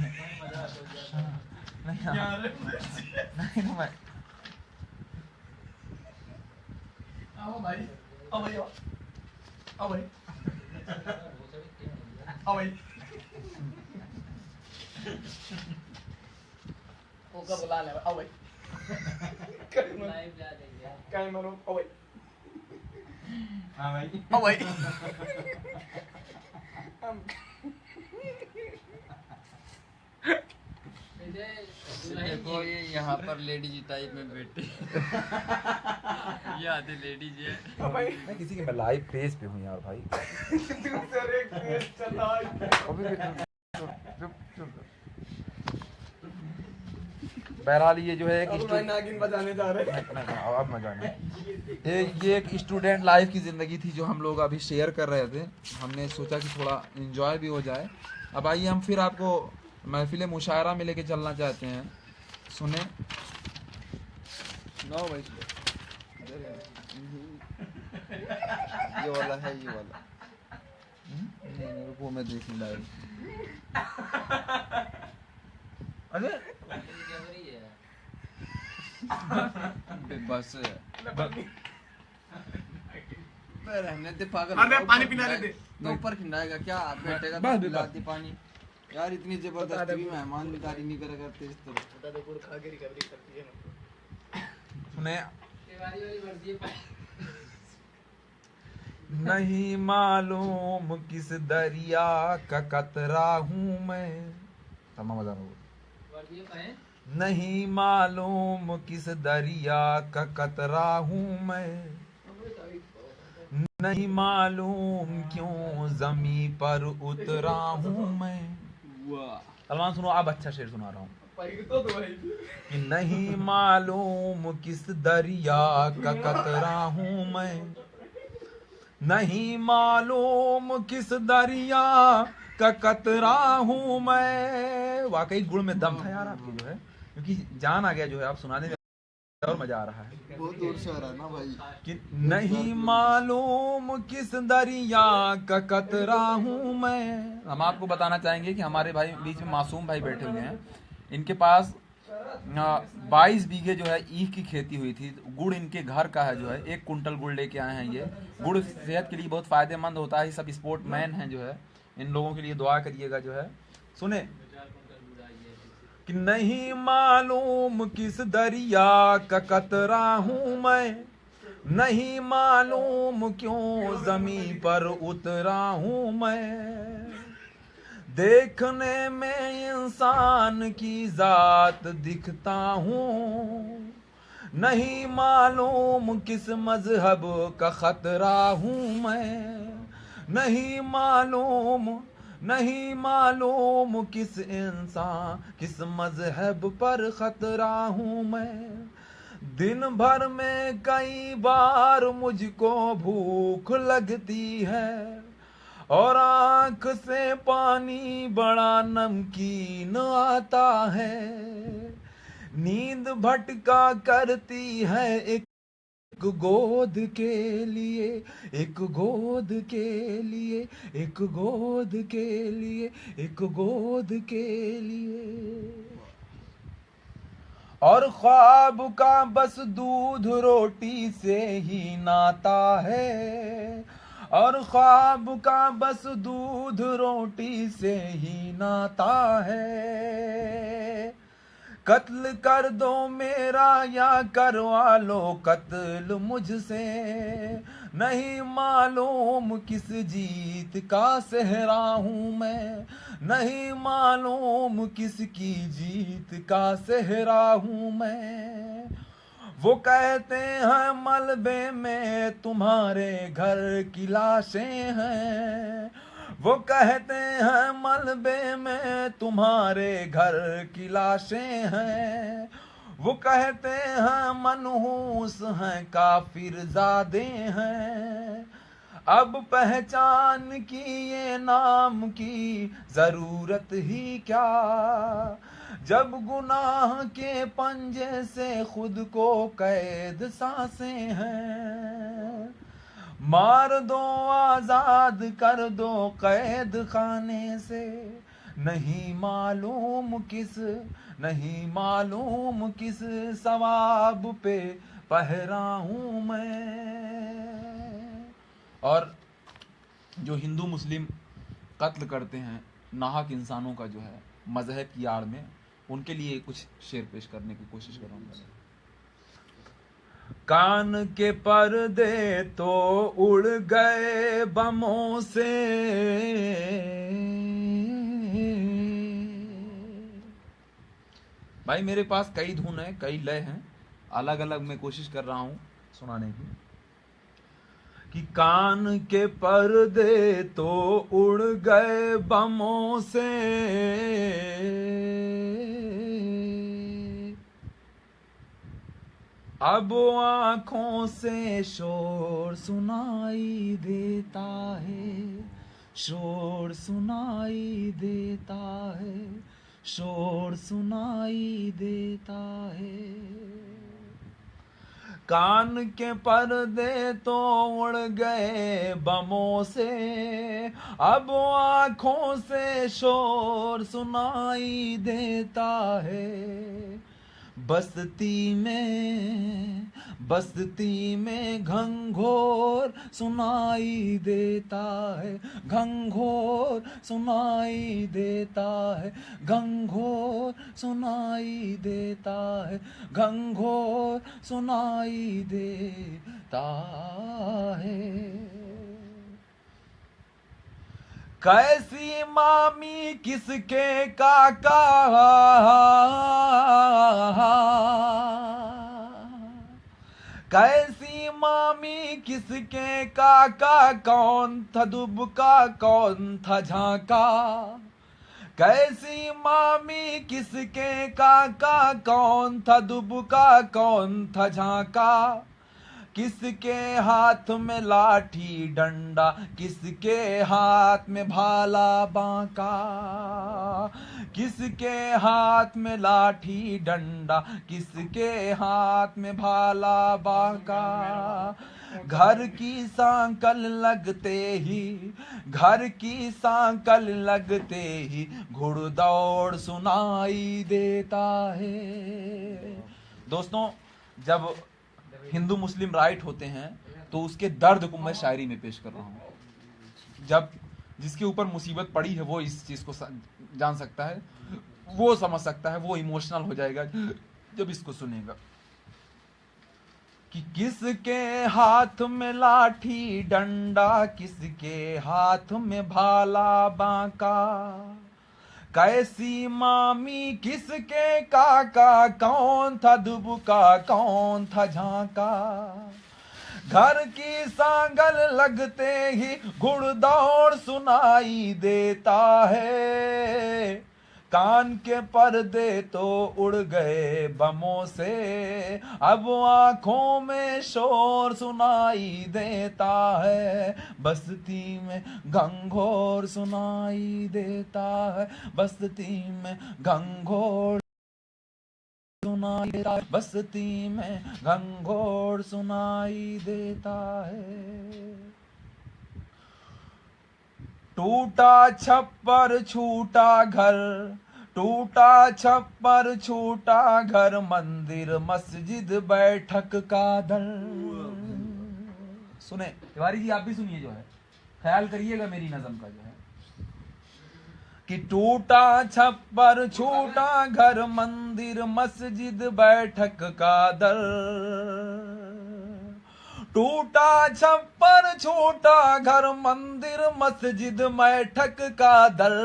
नहीं तो मैं आओ भाई, आओ भाई, आओ भाई, आओ भाई। वो कब बुला ले, आओ भाई। कहीं मरो, आओ भाई। हाँ भाई, आओ भाई। देखो ये यहाँ पर लेडीज टाइप में बैठे ये आते लेडीज है। मैं किसी के लाइव पेज पे हूँ यार भाई। बहरहाल ये जो है कि नागिन बजाने जा रहे हैं। अब मजा नहीं। ये एक स्टूडेंट लाइफ की ज़िंदगी थी जो हम लोग अभी शेयर कर रहे थे। हमने सोचा कि थोड़ा एंजॉय भी हो जाए। अब आइए हम फिर आपको महफिल मुशायरा में लेके चलना चाहते हैं। सुने नो भाई, ये वाला है, ये वाला नहीं, रुको मैं देख लूँ लाइव। अरे बस रहने दे पागल। अरे पानी पिला दे। तो ऊपर खिंडाएगा क्या, बैठेगा बस, पिला दे पानी। यार इतनी जबरदस्ती भी मेहमानदारी नहीं करा करते इस तरह। बता दे, गुड़ खा के रिकवरी करती है। सुने, नहीं मालूम किस दरिया का कतरा हूँ मैं। तमाम मजा नहीं मालूम किस दरिया का कतरा हूँ मैं, नहीं मालूम क्यों जमी पर उतरा हूँ मैं। सलमान सुनो, आप अच्छा शेर सुना रहा हूँ। कि नहीं मालूम किस दरिया का कतरा हूँ मैं, नहीं मालूम किस दरिया का कतरा हूँ मैं। वाकई गुड़ में दम था यार आपकी जो है, क्योंकि जान आ गया जो है, आप सुनाने में और मजा आ रहा है। बहुत दूर से आ रहा है ना भाई। कि नहीं मालूम किस दरिया का कतरा हूँ मैं। हम आपको बताना चाहेंगे कि हमारे भाई बीच में मासूम भाई बैठे हुए हैं। इनके पास 22 बीघे जो है ईख की खेती हुई थी। गुड़ इनके घर का है जो है, 1 कुंटल गुड़ लेके आए हैं। ये गुड़ सेहत के लिए बहुत फायदेमंद होता है। सब स्पोर्ट मैन हैं जो है, इन लोगों के लिए दुआ करिएगा जो है। सुने कि नहीं मालूम किस दरिया का कतरा हूँ मैं, नहीं मालूम क्यों जमी पर उतरा हूँ मैं। देखने में इंसान की जात दिखता हूँ, नहीं मालूम किस मजहब का खतरा हूँ मैं, नहीं मालूम नहीं मालूम किस इंसान किस मजहब पर खतरा हूँ मैं। दिन भर में कई बार मुझको भूख लगती है और आंख से पानी बड़ा नमकीन आता है। नींद भटका करती है एक गोद के लिए, एक गोद के लिए, एक गोद के लिए, एक गोद के लिए। और ख्वाब का बस दूध रोटी से ही नाता है, और ख्वाब का बस दूध रोटी से ही नाता है। कत्ल कर दो मेरा या करवा लो कत्ल मुझसे, नहीं मालूम किस जीत का सेहरा हूँ मैं, नहीं मालूम किसकी जीत का सेहरा हूँ मैं। वो कहते हैं मलबे में तुम्हारे घर की लाशें हैं, वो कहते हैं मलबे में तुम्हारे घर की लाशें हैं। वो कहते हैं मनहूस हैं काफिर ज़ादे हैं। अब पहचान की ये नाम की ज़रूरत ही क्या, जब गुनाह के पंजे से खुद को कैद सांसें हैं। मार दो आजाद कर दो कैद खाने से, नहीं मालूम किस, नहीं मालूम किस सवाब पे पहरा हूँ मैं। और जो हिंदू मुस्लिम कत्ल करते हैं नाहक इंसानों का जो है मजहब की आड़ में, उनके लिए कुछ शेर पेश करने की कोशिश करूँगा। कान के पर्दे तो उड़ गए बमों से, भाई मेरे पास कई धुन है, कई लय हैं, अलग अलग मैं कोशिश कर रहा हूं सुनाने की। कि कान के पर्दे तो उड़ गए बमों से, अब आँखों से शोर सुनाई देता है, शोर सुनाई देता है, शोर सुनाई देता है। कान के पर्दे तो उड़ गए बमों से, अब आँखों से शोर सुनाई देता है। बस्ती में घंघोर सुनाई देता है, घंघोर सुनाई देता है, घंघोर सुनाई देता है, घंघोर सुनाई देता है। कैसी मामी किसके काका, कैसी मामी किसके काका, कौन था दुबका कौन था झांका। कैसी मामी किसके काका, कौन था दुबका कौन था झांका। किसके हाथ में लाठी डंडा, किसके हाथ में भाला बांका। किसके हाथ में लाठी डंडा, किसके हाथ में भाला बांका। घर की सांकल लगते ही, घर की सांकल लगते ही घुड़दौड़ सुनाई देता है। दोस्तों, जब हिंदू मुस्लिम राइट होते हैं तो उसके दर्द को मैं शायरी में पेश कर रहा हूँ। जब जिसके ऊपर मुसीबत पड़ी है वो इस चीज को जान सकता है, वो समझ सकता है, वो इमोशनल हो जाएगा जब इसको सुनेगा। कि किसके हाथ में लाठी डंडा, किसके हाथ में भाला बांका। कैसी मामी किसके काका, कौन था दुबका कौन था झांका। घर की सांगल लगते ही घुड़दौड़ सुनाई देता है, कान के पर्दे तो उड़ गए बमों से, अब आंखों में शोर सुनाई देता है, बस्ती में घंघोर सुनाई देता है, बस्ती में घंघोर सुनाई देता है, बस्ती में घंघोर सुनाई देता है। टूटा छप्पर छूटा घर, टूटा छप्पर छूटा घर, मंदिर मस्जिद बैठक का दर। सुने तिवारी जी, आप भी सुनिए, जो है ख्याल करिएगा मेरी नज़म का, जो है कि टूटा छप्पर छूटा घर, मंदिर मस्जिद बैठक का दर, टूटा छप्पर छूटा घर, मंदिर मस्जिद बैठक का दर,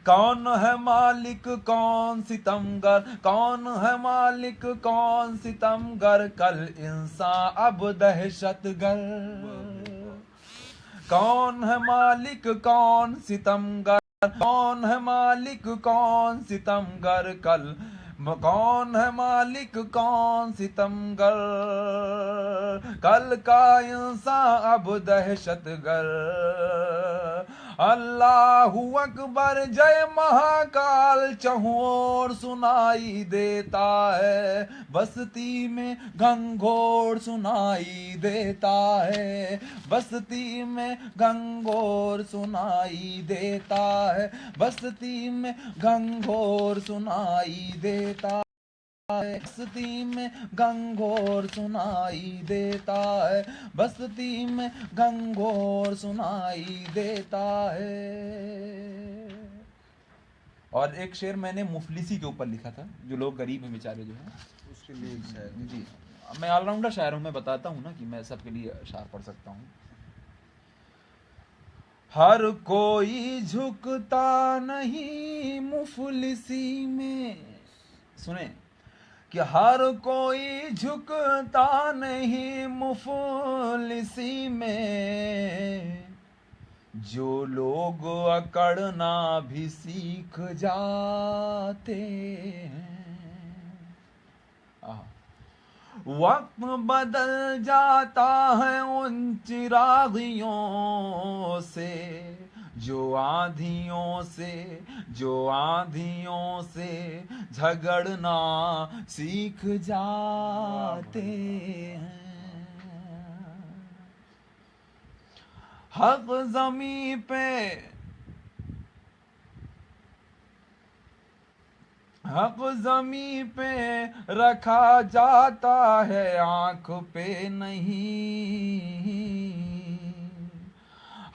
कौन है मालिक कौन सितमगर, कौन है मालिक कौन सितमगर, कल इंसान अब दहशतगर, कौन है मालिक कौन सितमगर, कौन है मालिक कौन सितमगर, कल कौन है मालिक कौन सितमगर, कल का इंसान अब दहशतगर। अल्लाहु अकबर जय महाकाल चहुओर सुनाई देता है, बस्ती में घंघोर सुनाई देता है, बस्ती में घंघोर सुनाई देता है, बस्ती में घंघोर सुनाई देता है, बस्ती में घंघोर सुनाई देता है, बस्ती में घंघोर सुनाई देता है। और एक शेर मैंने मुफलिसी के ऊपर लिखा था, जो लोग गरीब हैं बेचारे, जो है उसके लिए एक शायर। जी, मैं ऑलराउंडर शायर हूँ, मैं बताता हूँ ना कि मैं सबके लिए शायर पढ़ सकता हूँ। हर कोई झुकता नहीं मुफलिसी में, सुने कि हर कोई झुकता नहीं मुफलिसी में, जो लोग अकड़ना भी सीख जाते हैं। वक्त बदल जाता है उन चिरागियों से, जो आंधियों से झगड़ना सीख जाते हैं। हक ज़मीं पे, हक ज़मीं पे रखा जाता है, आंख पे नहीं।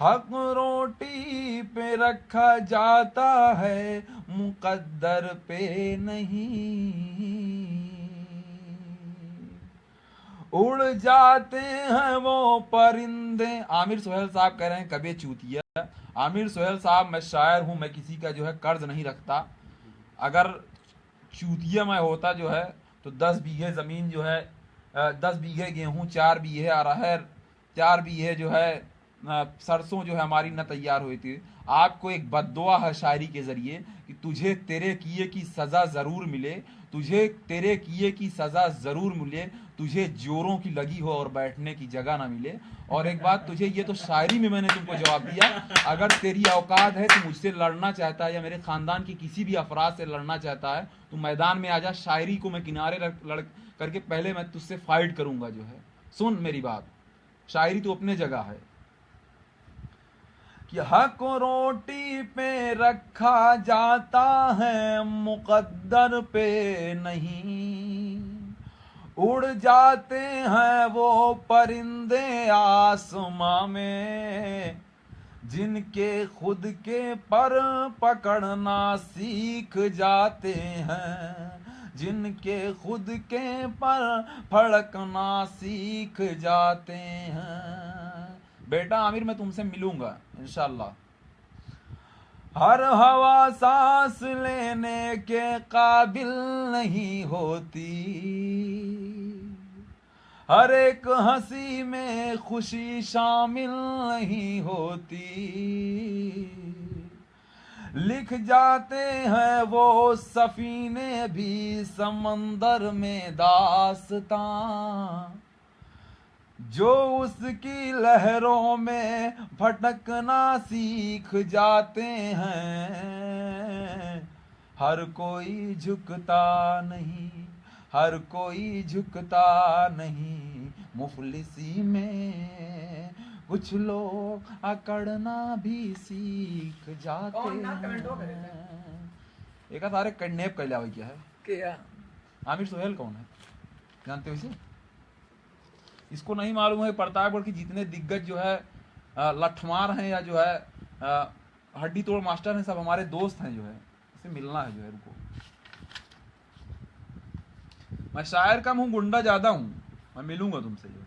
हक रोटी पे रखा जाता है, मुकद्दर पे नहीं। उड़ जाते हैं वो परिंदे। आमिर सुहेल साहब कह रहे हैं कभी चूतिया। आमिर सुहेल साहब, मैं शायर हूँ, मैं किसी का जो है कर्ज नहीं रखता। अगर चूतिया मैं होता जो है तो 10 बीघे ज़मीन जो है, 10 बीघे गेहूँ, 4 बीघे अरहर, 4 बीघे जो है सरसों जो है हमारी न तैयार हुई थी। आपको एक बद्दुआ है शायरी के ज़रिए कि तुझे तेरे किए की सज़ा ज़रूर मिले, तुझे तेरे किए की सज़ा ज़रूर मिले, तुझे जोरों की लगी हो और बैठने की जगह ना मिले। और एक बात, तुझे ये तो शायरी में मैंने तुमको जवाब दिया, अगर तेरी औकात है, तू मुझसे लड़ना चाहता है या मेरे ख़ानदान के किसी भी अफराद से लड़ना चाहता है, तो मैदान में आ जा। शायरी को मैं किनारे लड़ करके पहले मैं तुझसे फाइट करूँगा जो है। सुन मेरी बात, शायरी तो अपने जगह है कि हक रोटी पे रखा जाता है, मुकद्दर पे नहीं। उड़ जाते हैं वो परिंदे आसमां में, जिनके खुद के पर पकड़ना सीख जाते हैं, जिनके खुद के पर फड़कना सीख जाते हैं। बेटा आमिर, मैं तुमसे मिलूंगा इंशाल्लाह। हर हवा सांस लेने के काबिल नहीं होती, हर एक हंसी में खुशी शामिल नहीं होती, लिख जाते हैं वो सफीने भी समंदर में दास्तां, जो उसकी लहरों में भटकना सीख जाते हैं। हर कोई झुकता नहीं, हर कोई झुकता नहीं, मुफलिसी में कुछ लोग अकड़ना भी सीख जाते हैं। एक सारे किडनैप कर लिया भाई, क्या है क्या आमिर सुहेल कौन है, जानते हो इसे? इसको नहीं मालूम है? प्रतापगढ़ की जितने दिग्गज जो है लठमार हैं या जो है हड्डी तोड़ मास्टर हैं, सब हमारे दोस्त हैं जो है। इसे मिलना है जो है, रुको। मैं शायर कम हूँ, गुंडा ज्यादा हूँ, मैं मिलूंगा तुमसे जो है।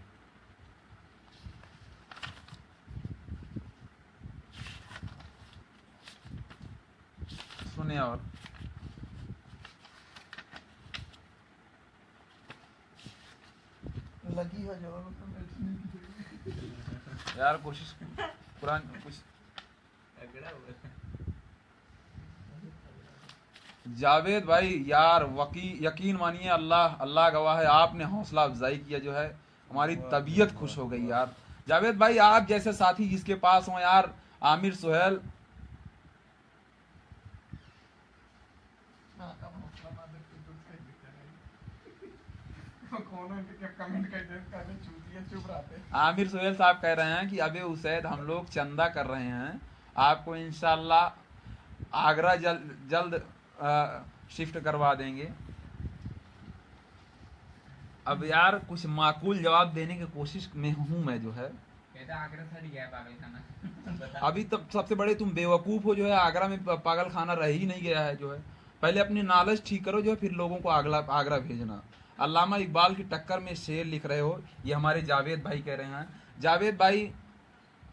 सुनिए और लगी है जो यार कोशिश कुरान कुछ। जावेद भाई यार यकीन मानिए, अल्लाह गवाह है, आपने हौसला अफजाई किया जो है, हमारी तबीयत खुश हो गई यार। जावेद भाई आप जैसे साथी जिसके पास हो यार, आमिर सुहेल आमिर सुहेल साहब कह रहे हैं कि अबे उसैद हम लोग चंदा कर रहे हैं, आपको इंशाल्लाह आगरा जल्द शिफ्ट करवा देंगे। अब यार कुछ माकूल जवाब देने की कोशिश में हूं मैं जो है। अभी तक सबसे बड़े तुम बेवकूफ हो जो है, आगरा में पागल खाना रह ही नहीं गया है जो है। पहले अपनी नॉलेज ठीक करो जो है, फिर लोगों को आगरा भेजना। अल्लामा इकबाल की टक्कर में शेर लिख रहे हो, ये हमारे जावेद भाई कह रहे हैं। जावेद भाई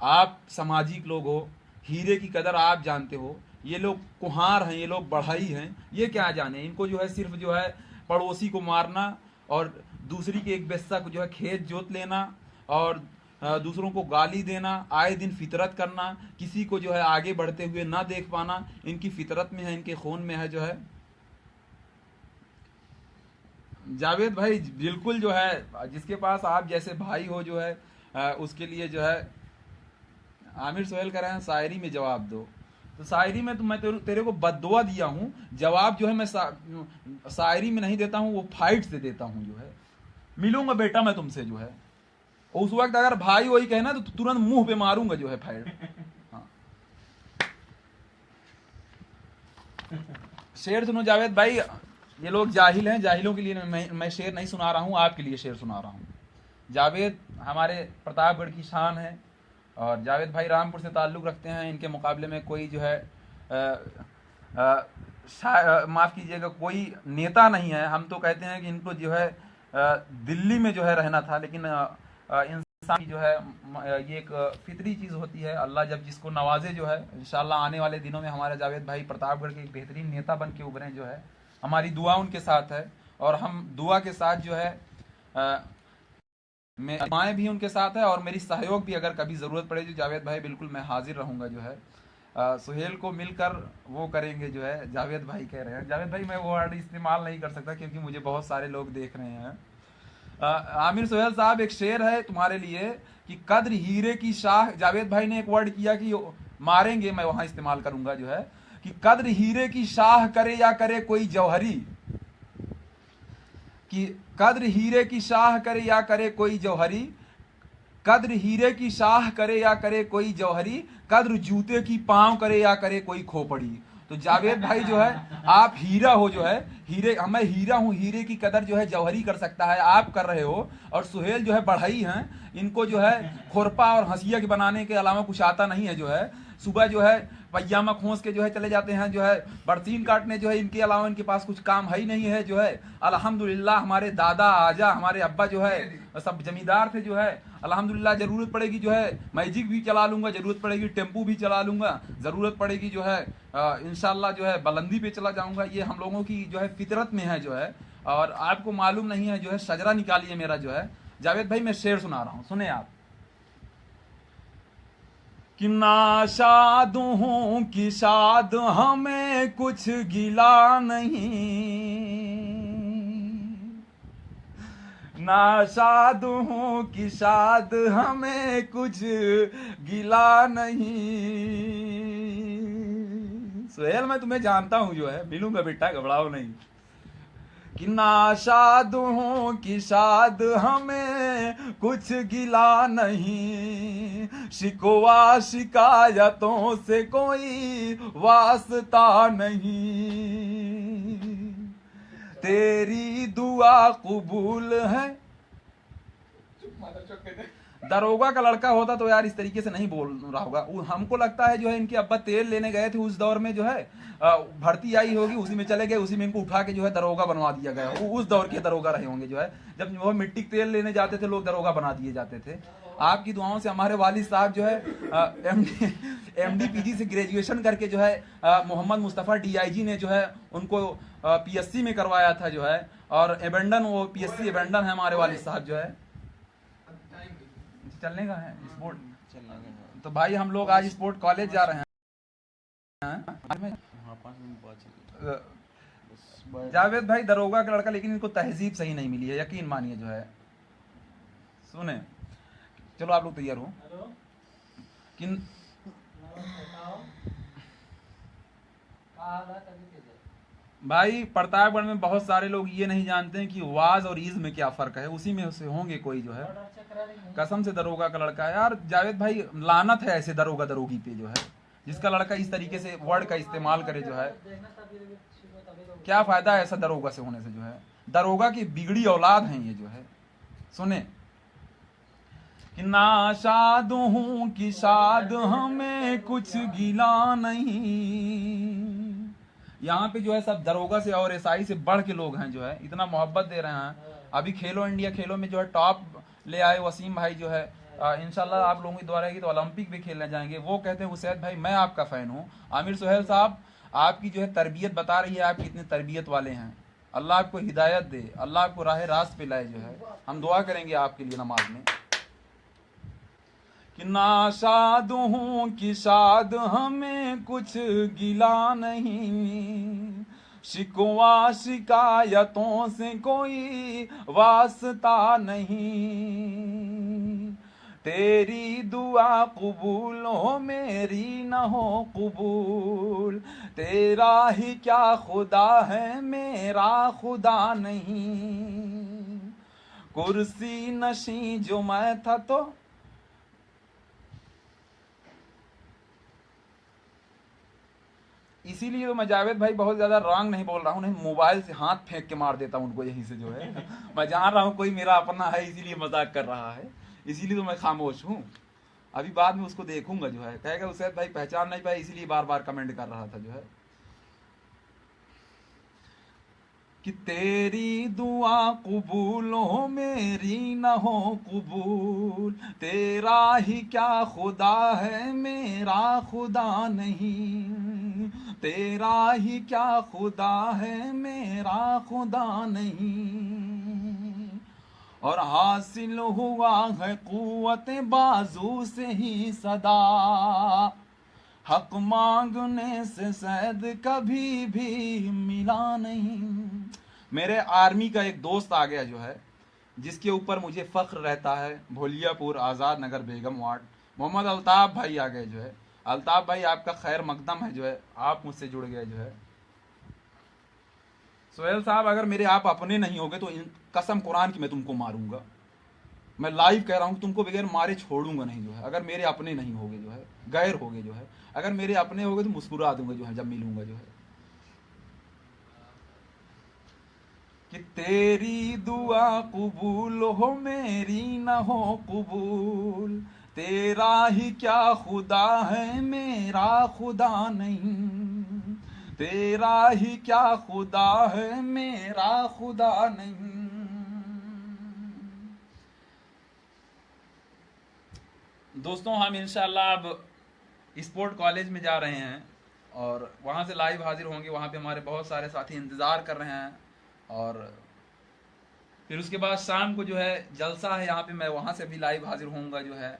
आप सामाजिक लोग हो, हीरे की कदर आप जानते हो। ये लोग कुहार हैं, ये लोग बढ़ाई हैं, ये क्या जाने। इनको जो है सिर्फ जो है पड़ोसी को मारना और दूसरी के एक बेस्सा को जो है खेत जोत लेना और दूसरों को गाली देना, आए दिन फितरत करना, किसी को जो है आगे बढ़ते हुए ना देख पाना, इनकी फितरत में है, इनके खून में है जो है। जावेद भाई बिल्कुल जो है, जिसके पास आप जैसे भाई हो जो है उसके लिए जो है। आमिर सुहेल कह रहे हैं शायरी में जवाब दो, तो शायरी में तो मैं तेरे को बद्दुआ दिया हूँ, जवाब जो है मैं शायरी में नहीं देता हूँ, वो फाइट से देता हूँ जो है। मिलूंगा बेटा मैं तुमसे जो है, उस वक्त अगर भाई वही कहना तो तुरंत मुंह पे मारूंगा जो है फाइट। हाँ। शेर सुनो जावेद भाई, ये लोग जाहिल हैं, जाहिलों के लिए मैं शेर नहीं सुना रहा हूँ, आपके लिए शेर सुना रहा हूँ। जावेद हमारे प्रतापगढ़ की शान है और जावेद भाई रामपुर से ताल्लुक़ रखते हैं। इनके मुकाबले में कोई जो है माफ़ कीजिएगा, कोई नेता नहीं है। हम तो कहते हैं कि इनको जो है दिल्ली में जो है रहना था, लेकिन इंसान की जो है ये एक फितरी चीज़ होती है। अल्लाह जब जिसको नवाजे जो है, इंशाल्लाह आने वाले दिनों में हमारे जावेद भाई प्रतापगढ़ के एक बेहतरीन नेता बन के उभरें जो है। हमारी दुआ उनके साथ है और हम दुआ के साथ जो है दुआएं भी उनके साथ है और मेरी सहयोग भी अगर कभी ज़रूरत पड़े जो जावेद भाई बिल्कुल मैं हाजिर रहूँगा जो है। सुहेल को मिलकर वो करेंगे जो है, जावेद भाई कह रहे हैं। जावेद भाई मैं वो वर्ड इस्तेमाल नहीं कर सकता क्योंकि मुझे बहुत सारे लोग देख रहे हैं। आमिर सुहेल साहब एक शेर है तुम्हारे लिए कि कद्र हीरे की शाह, जावेद भाई ने एक वर्ड किया कि मारेंगे, मैं वहां इस्तेमाल करूंगा जो है कि कद्र हीरे की शाह करे या करे कोई जौहरी, कि कद्र हीरे की शाह करे या करे कोई जौहरी, कद्र हीरे की शाह करे या करे कोई जौहरी, कद्र जूते की पांव करे या करे कोई खोपड़ी। तो जावेद भाई जो है आप हीरा हो जो है, हीरे, मैं हीरा हूं, हीरे की कदर जो है जौहरी कर सकता है, आप कर रहे हो। और सुहेल जो है बढ़ई हैं, इनको जो है खुरपा और हंसिया के बनाने के अलावा कुछ आता नहीं है जो है। सुबह जो है पैजामा खोस के जो है चले जाते हैं जो है बरसीन काटने, जो है इनके अलावा इनके पास कुछ काम है ही नहीं है जो है। अल्हम्दुलिल्लाह हमारे दादा आजा हमारे अब्बा जो है सब जमींदार थे जो है। अल्हम्दुलिल्लाह जरूरत पड़ेगी जो है मैजिक भी चला लूंगा, जरूरत पड़ेगी टेम्पू भी चला लूंगा, जरूरत पड़ेगी जो है इंशाल्लाह जो है बुलंदी पे चला जाऊंगा। ये हम लोगों की जो है फितरत में है जो है। और आपको मालूम नहीं है जो है शजरा निकालिए मेरा जो है। जावेद भाई मैं शेर सुना रहा हूं, सुने आप। कि नाशाद हूं कि शाद हमें कुछ गिला नहीं, नाशाद हूं कि शाद हमें कुछ गिला नहीं। सुहेल मैं तुम्हें जानता हूं जो है, मिलूंगा बेटा घबराओ नहीं। कि नाशाद हूं कि शाद हमें कुछ गिला नहीं, शिकवा शिकायतों से कोई वास्ता नहीं, तेरी दुआ कबूल है। दरोगा का लड़का होता तो यार इस तरीके से नहीं बोल रहा होगा। हमको लगता है जो है इनके अब्बा तेल लेने गए थे उस दौर में जो है भर्ती आई होगी, उसी में चले गए, उसी में इनको उठा के जो है दरोगा बनवा दिया गया। उस दौर के दरोगा रहे होंगे जो है, जब वो मिट्टी तेल लेने जाते थे लोग दरोगा बना दिए जाते थे। आपकी दुआओं से हमारे वालिद साहब जो है एमडी पीजी से ग्रेजुएशन करके जो है मोहम्मद मुस्तफ़ा डीआईजी ने जो है उनको पीएससी में करवाया था जो है। और एबेंडन वो पीएससी एबेंडन है हमारे वालिद साहब जो है। चलने का है स्पोर्ट चलने का, तो भाई हम लोग आज स्पोर्ट कॉलेज जा रहे हैं। जावेद भाई दरोगा का लड़का, लेकिन इनको तहजीब सही नहीं मिली है, यकीन मानिए जो है। सुने चलो आप लोग तैयार हो कि भाई प्रतापगढ़ में बहुत सारे लोग ये नहीं जानते हैं कि वाज और ईज में क्या फर्क है। उसी में से होंगे कोई जो है, कसम से दरोगा का लड़का है यार। जावेद भाई लानत है ऐसे दरोगा दरोगी पे जो है, जिसका लड़का इस तरीके से वर्ड का इस्तेमाल करे जो है। क्या फायदा है ऐसा दरोगा से होने से जो है। दरोगा की बिगड़ी औलाद है ये जो है। सुने कि नाशाद हूं कि शाद हमें कुछ गिला नहीं। यहाँ पे जो है सब दरोगा से और एसआई से बढ़ के लोग हैं जो है, इतना मोहब्बत दे रहे हैं। अभी खेलो इंडिया खेलो में जो है टॉप ले आए वसीम भाई जो है। इंशाल्लाह आप लोगों की दुआ रहेगी तो ओलंपिक भी खेलने जाएंगे। वो कहते हैं हुसैन भाई मैं आपका फैन हूँ। आमिर सुहेल साहब आपकी जो है तरबियत बता रही है, आप कितने तरबियत वाले हैं। अल्लाह आपको हिदायत दे, अल्लाह आपको राह रास्त पे लाए जो है। हम दुआ करेंगे आपके लिए नमाज में। कि नाशाद हूं कि शाद हमें कुछ गिला नहीं, शिकवा शिकायतों से कोई वास्ता नहीं, तेरी दुआ कबूल हो मेरी न हो कबूल, तेरा ही क्या खुदा है मेरा खुदा नहीं, कुर्सी नशी जो मैं था तो इसीलिए तो मैं जावेद भाई बहुत ज्यादा रॉन्ग नहीं बोल रहा हूँ, नहीं मोबाइल से हाथ फेंक के मार देता हूँ उनको यहीं से जो है। मैं जान रहा हूँ कोई मेरा अपना है इसीलिए मजाक कर रहा है, इसीलिए तो मैं खामोश हूँ। अभी बाद में उसको देखूंगा जो है, कहेगा उसे भाई पहचान नहीं पाए इसीलिए बार बार कमेंट कर रहा था जो है। कि तेरी दुआ कबूल हो मेरी न हो कबूल, तेरा ही क्या खुदा है मेरा खुदा नहीं, तेरा ही क्या खुदा है मेरा खुदा नहीं, और हासिल हुआ है कुव्वत बाजू से ही सदा, हक मांगने से शायद कभी भी मिला नहीं। मेरे आर्मी का एक दोस्त आ गया जो है, जिसके ऊपर मुझे फख्र रहता है, भोलियापुर आज़ाद नगर बेगम वार्ड, मोहम्मद अल्ताफ भाई आ गए जो है। अल्ताफ भाई आपका खैर मकदम है जो है, आप मुझसे जुड़ गए जो है। सोहेल साहब अगर मेरे आप अपने नहीं होगे तो कसम कुरान की मैं तुमको मारूंगा। मैं लाइव कह रहा हूँ तुमको बगैर मारे छोड़ूंगा नहीं जो है। अगर मेरे अपने नहीं होगे जो है, गैर होगे जो है, अगर मेरे अपने होगे तो मुस्कुरा दूंगा जो है जब मिलूंगा जो है। कि तेरी दुआ कबूल हो मेरी न हो कबूल, तेरा ही क्या खुदा है मेरा खुदा नहीं, तेरा ही क्या खुदा है मेरा खुदा नहीं। दोस्तों हम इंशाल्लाह अब स्पोर्ट कॉलेज में जा रहे हैं और वहाँ से लाइव हाजिर होंगे। वहाँ पे हमारे बहुत सारे साथी इंतज़ार कर रहे हैं और फिर उसके बाद शाम को जो है जलसा है यहाँ पे, मैं वहाँ से भी लाइव हाजिर होऊंगा। जो है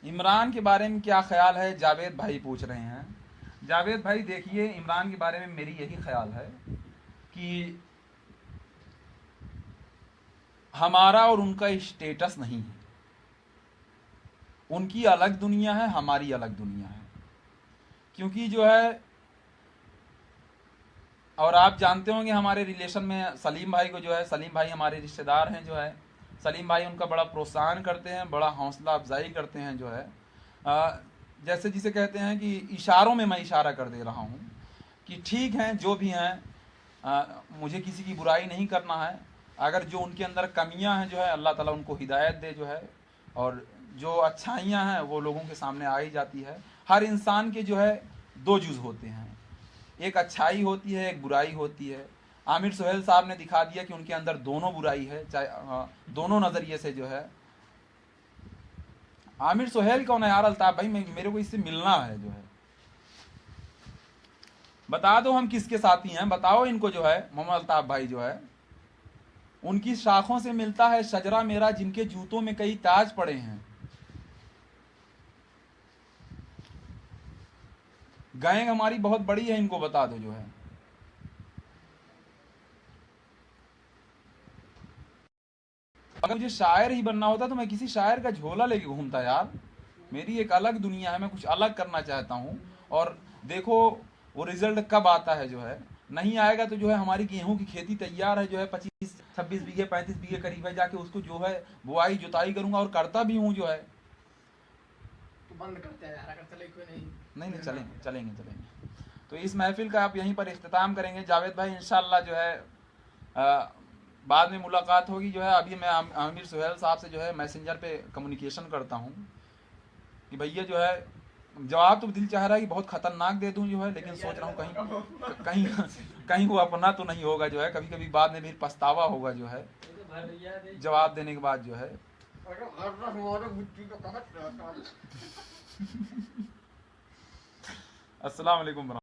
इमरान के बारे में क्या ख्याल है, जावेद भाई पूछ रहे हैं। जावेद भाई देखिए, इमरान के बारे में मेरी यही ख्याल है कि हमारा और उनका स्टेटस नहीं है, उनकी अलग दुनिया है, हमारी अलग दुनिया है। क्योंकि जो है, और आप जानते होंगे हमारे रिलेशन में सलीम भाई को जो है, सलीम भाई हमारे रिश्तेदार हैं जो है, सलीम भाई उनका बड़ा प्रोत्साहन करते हैं, बड़ा हौसला अफजाई करते हैं जो है। जैसे जिसे कहते हैं कि इशारों में मैं इशारा कर दे रहा हूँ कि ठीक हैं जो भी हैं, मुझे किसी की बुराई नहीं करना है। अगर जो उनके अंदर कमियां हैं जो है, अल्लाह ताला उनको हिदायत दे जो है, और जो अच्छाइयां हैं वो लोगों के सामने आ ही जाती है। हर इंसान के जो है दो जुज़ होते हैं, एक अच्छाई होती है, एक बुराई होती है। आमिर सुहेल साहब ने दिखा दिया कि उनके अंदर दोनों बुराई है, चाहे दोनों नज़रिए से जो है। आमिर सुहेल कौन है यार? अल्ताफ भाई मेरे को इससे मिलना है जो है, बता दो हम किसके साथी हैं, बताओ इनको जो है। मोहम्मद अल्ताफ भाई जो है, उनकी शाखों से मिलता है शजरा मेरा, जिनके जूतों में कई ताज पड़े हैं। गैंग हमारी बहुत बड़ी है, इनको बता दो जो है। अगर मुझे शायर ही बनना होता तो मैं किसी शायर का झोला लेके घूमता यार। मेरी एक अलग दुनिया है, मैं कुछ अलग करना चाहता हूँ। और देखो वो रिजल्ट कब आता है जो है, नहीं आएगा तो जो है हमारी गेहूं की खेती तैयार है जो है, 25-26 बीघे 35 बीघे करीब है, जाके उसको जो है बुआई जुताई करूंगा और करता भी हूँ जो है। तो बंद करते हैं यार, अगर चले कोई नहीं चलेंगे चलेंगे चलेंगे। तो इस महफिल का आप यहीं पर इख्तिताम करेंगे जावेद भाई, इंशाल्लाह जो है बाद में मुलाकात होगी जो है। अभी मैं आमिर सुहेल साहब से जो है मैसेंजर पे कम्युनिकेशन करता हूँ कि भैया जो है, जवाब तो दिल चाह रहा है कि बहुत खतरनाक दे दूं जो है, लेकिन सोच रहा हूँ कहीं कहीं कहीं वो अपना तो नहीं होगा जो है। कभी कभी बाद में भी पछतावा होगा जो है जवाब देने के बाद जो है। अस्सलाम वालेकुम।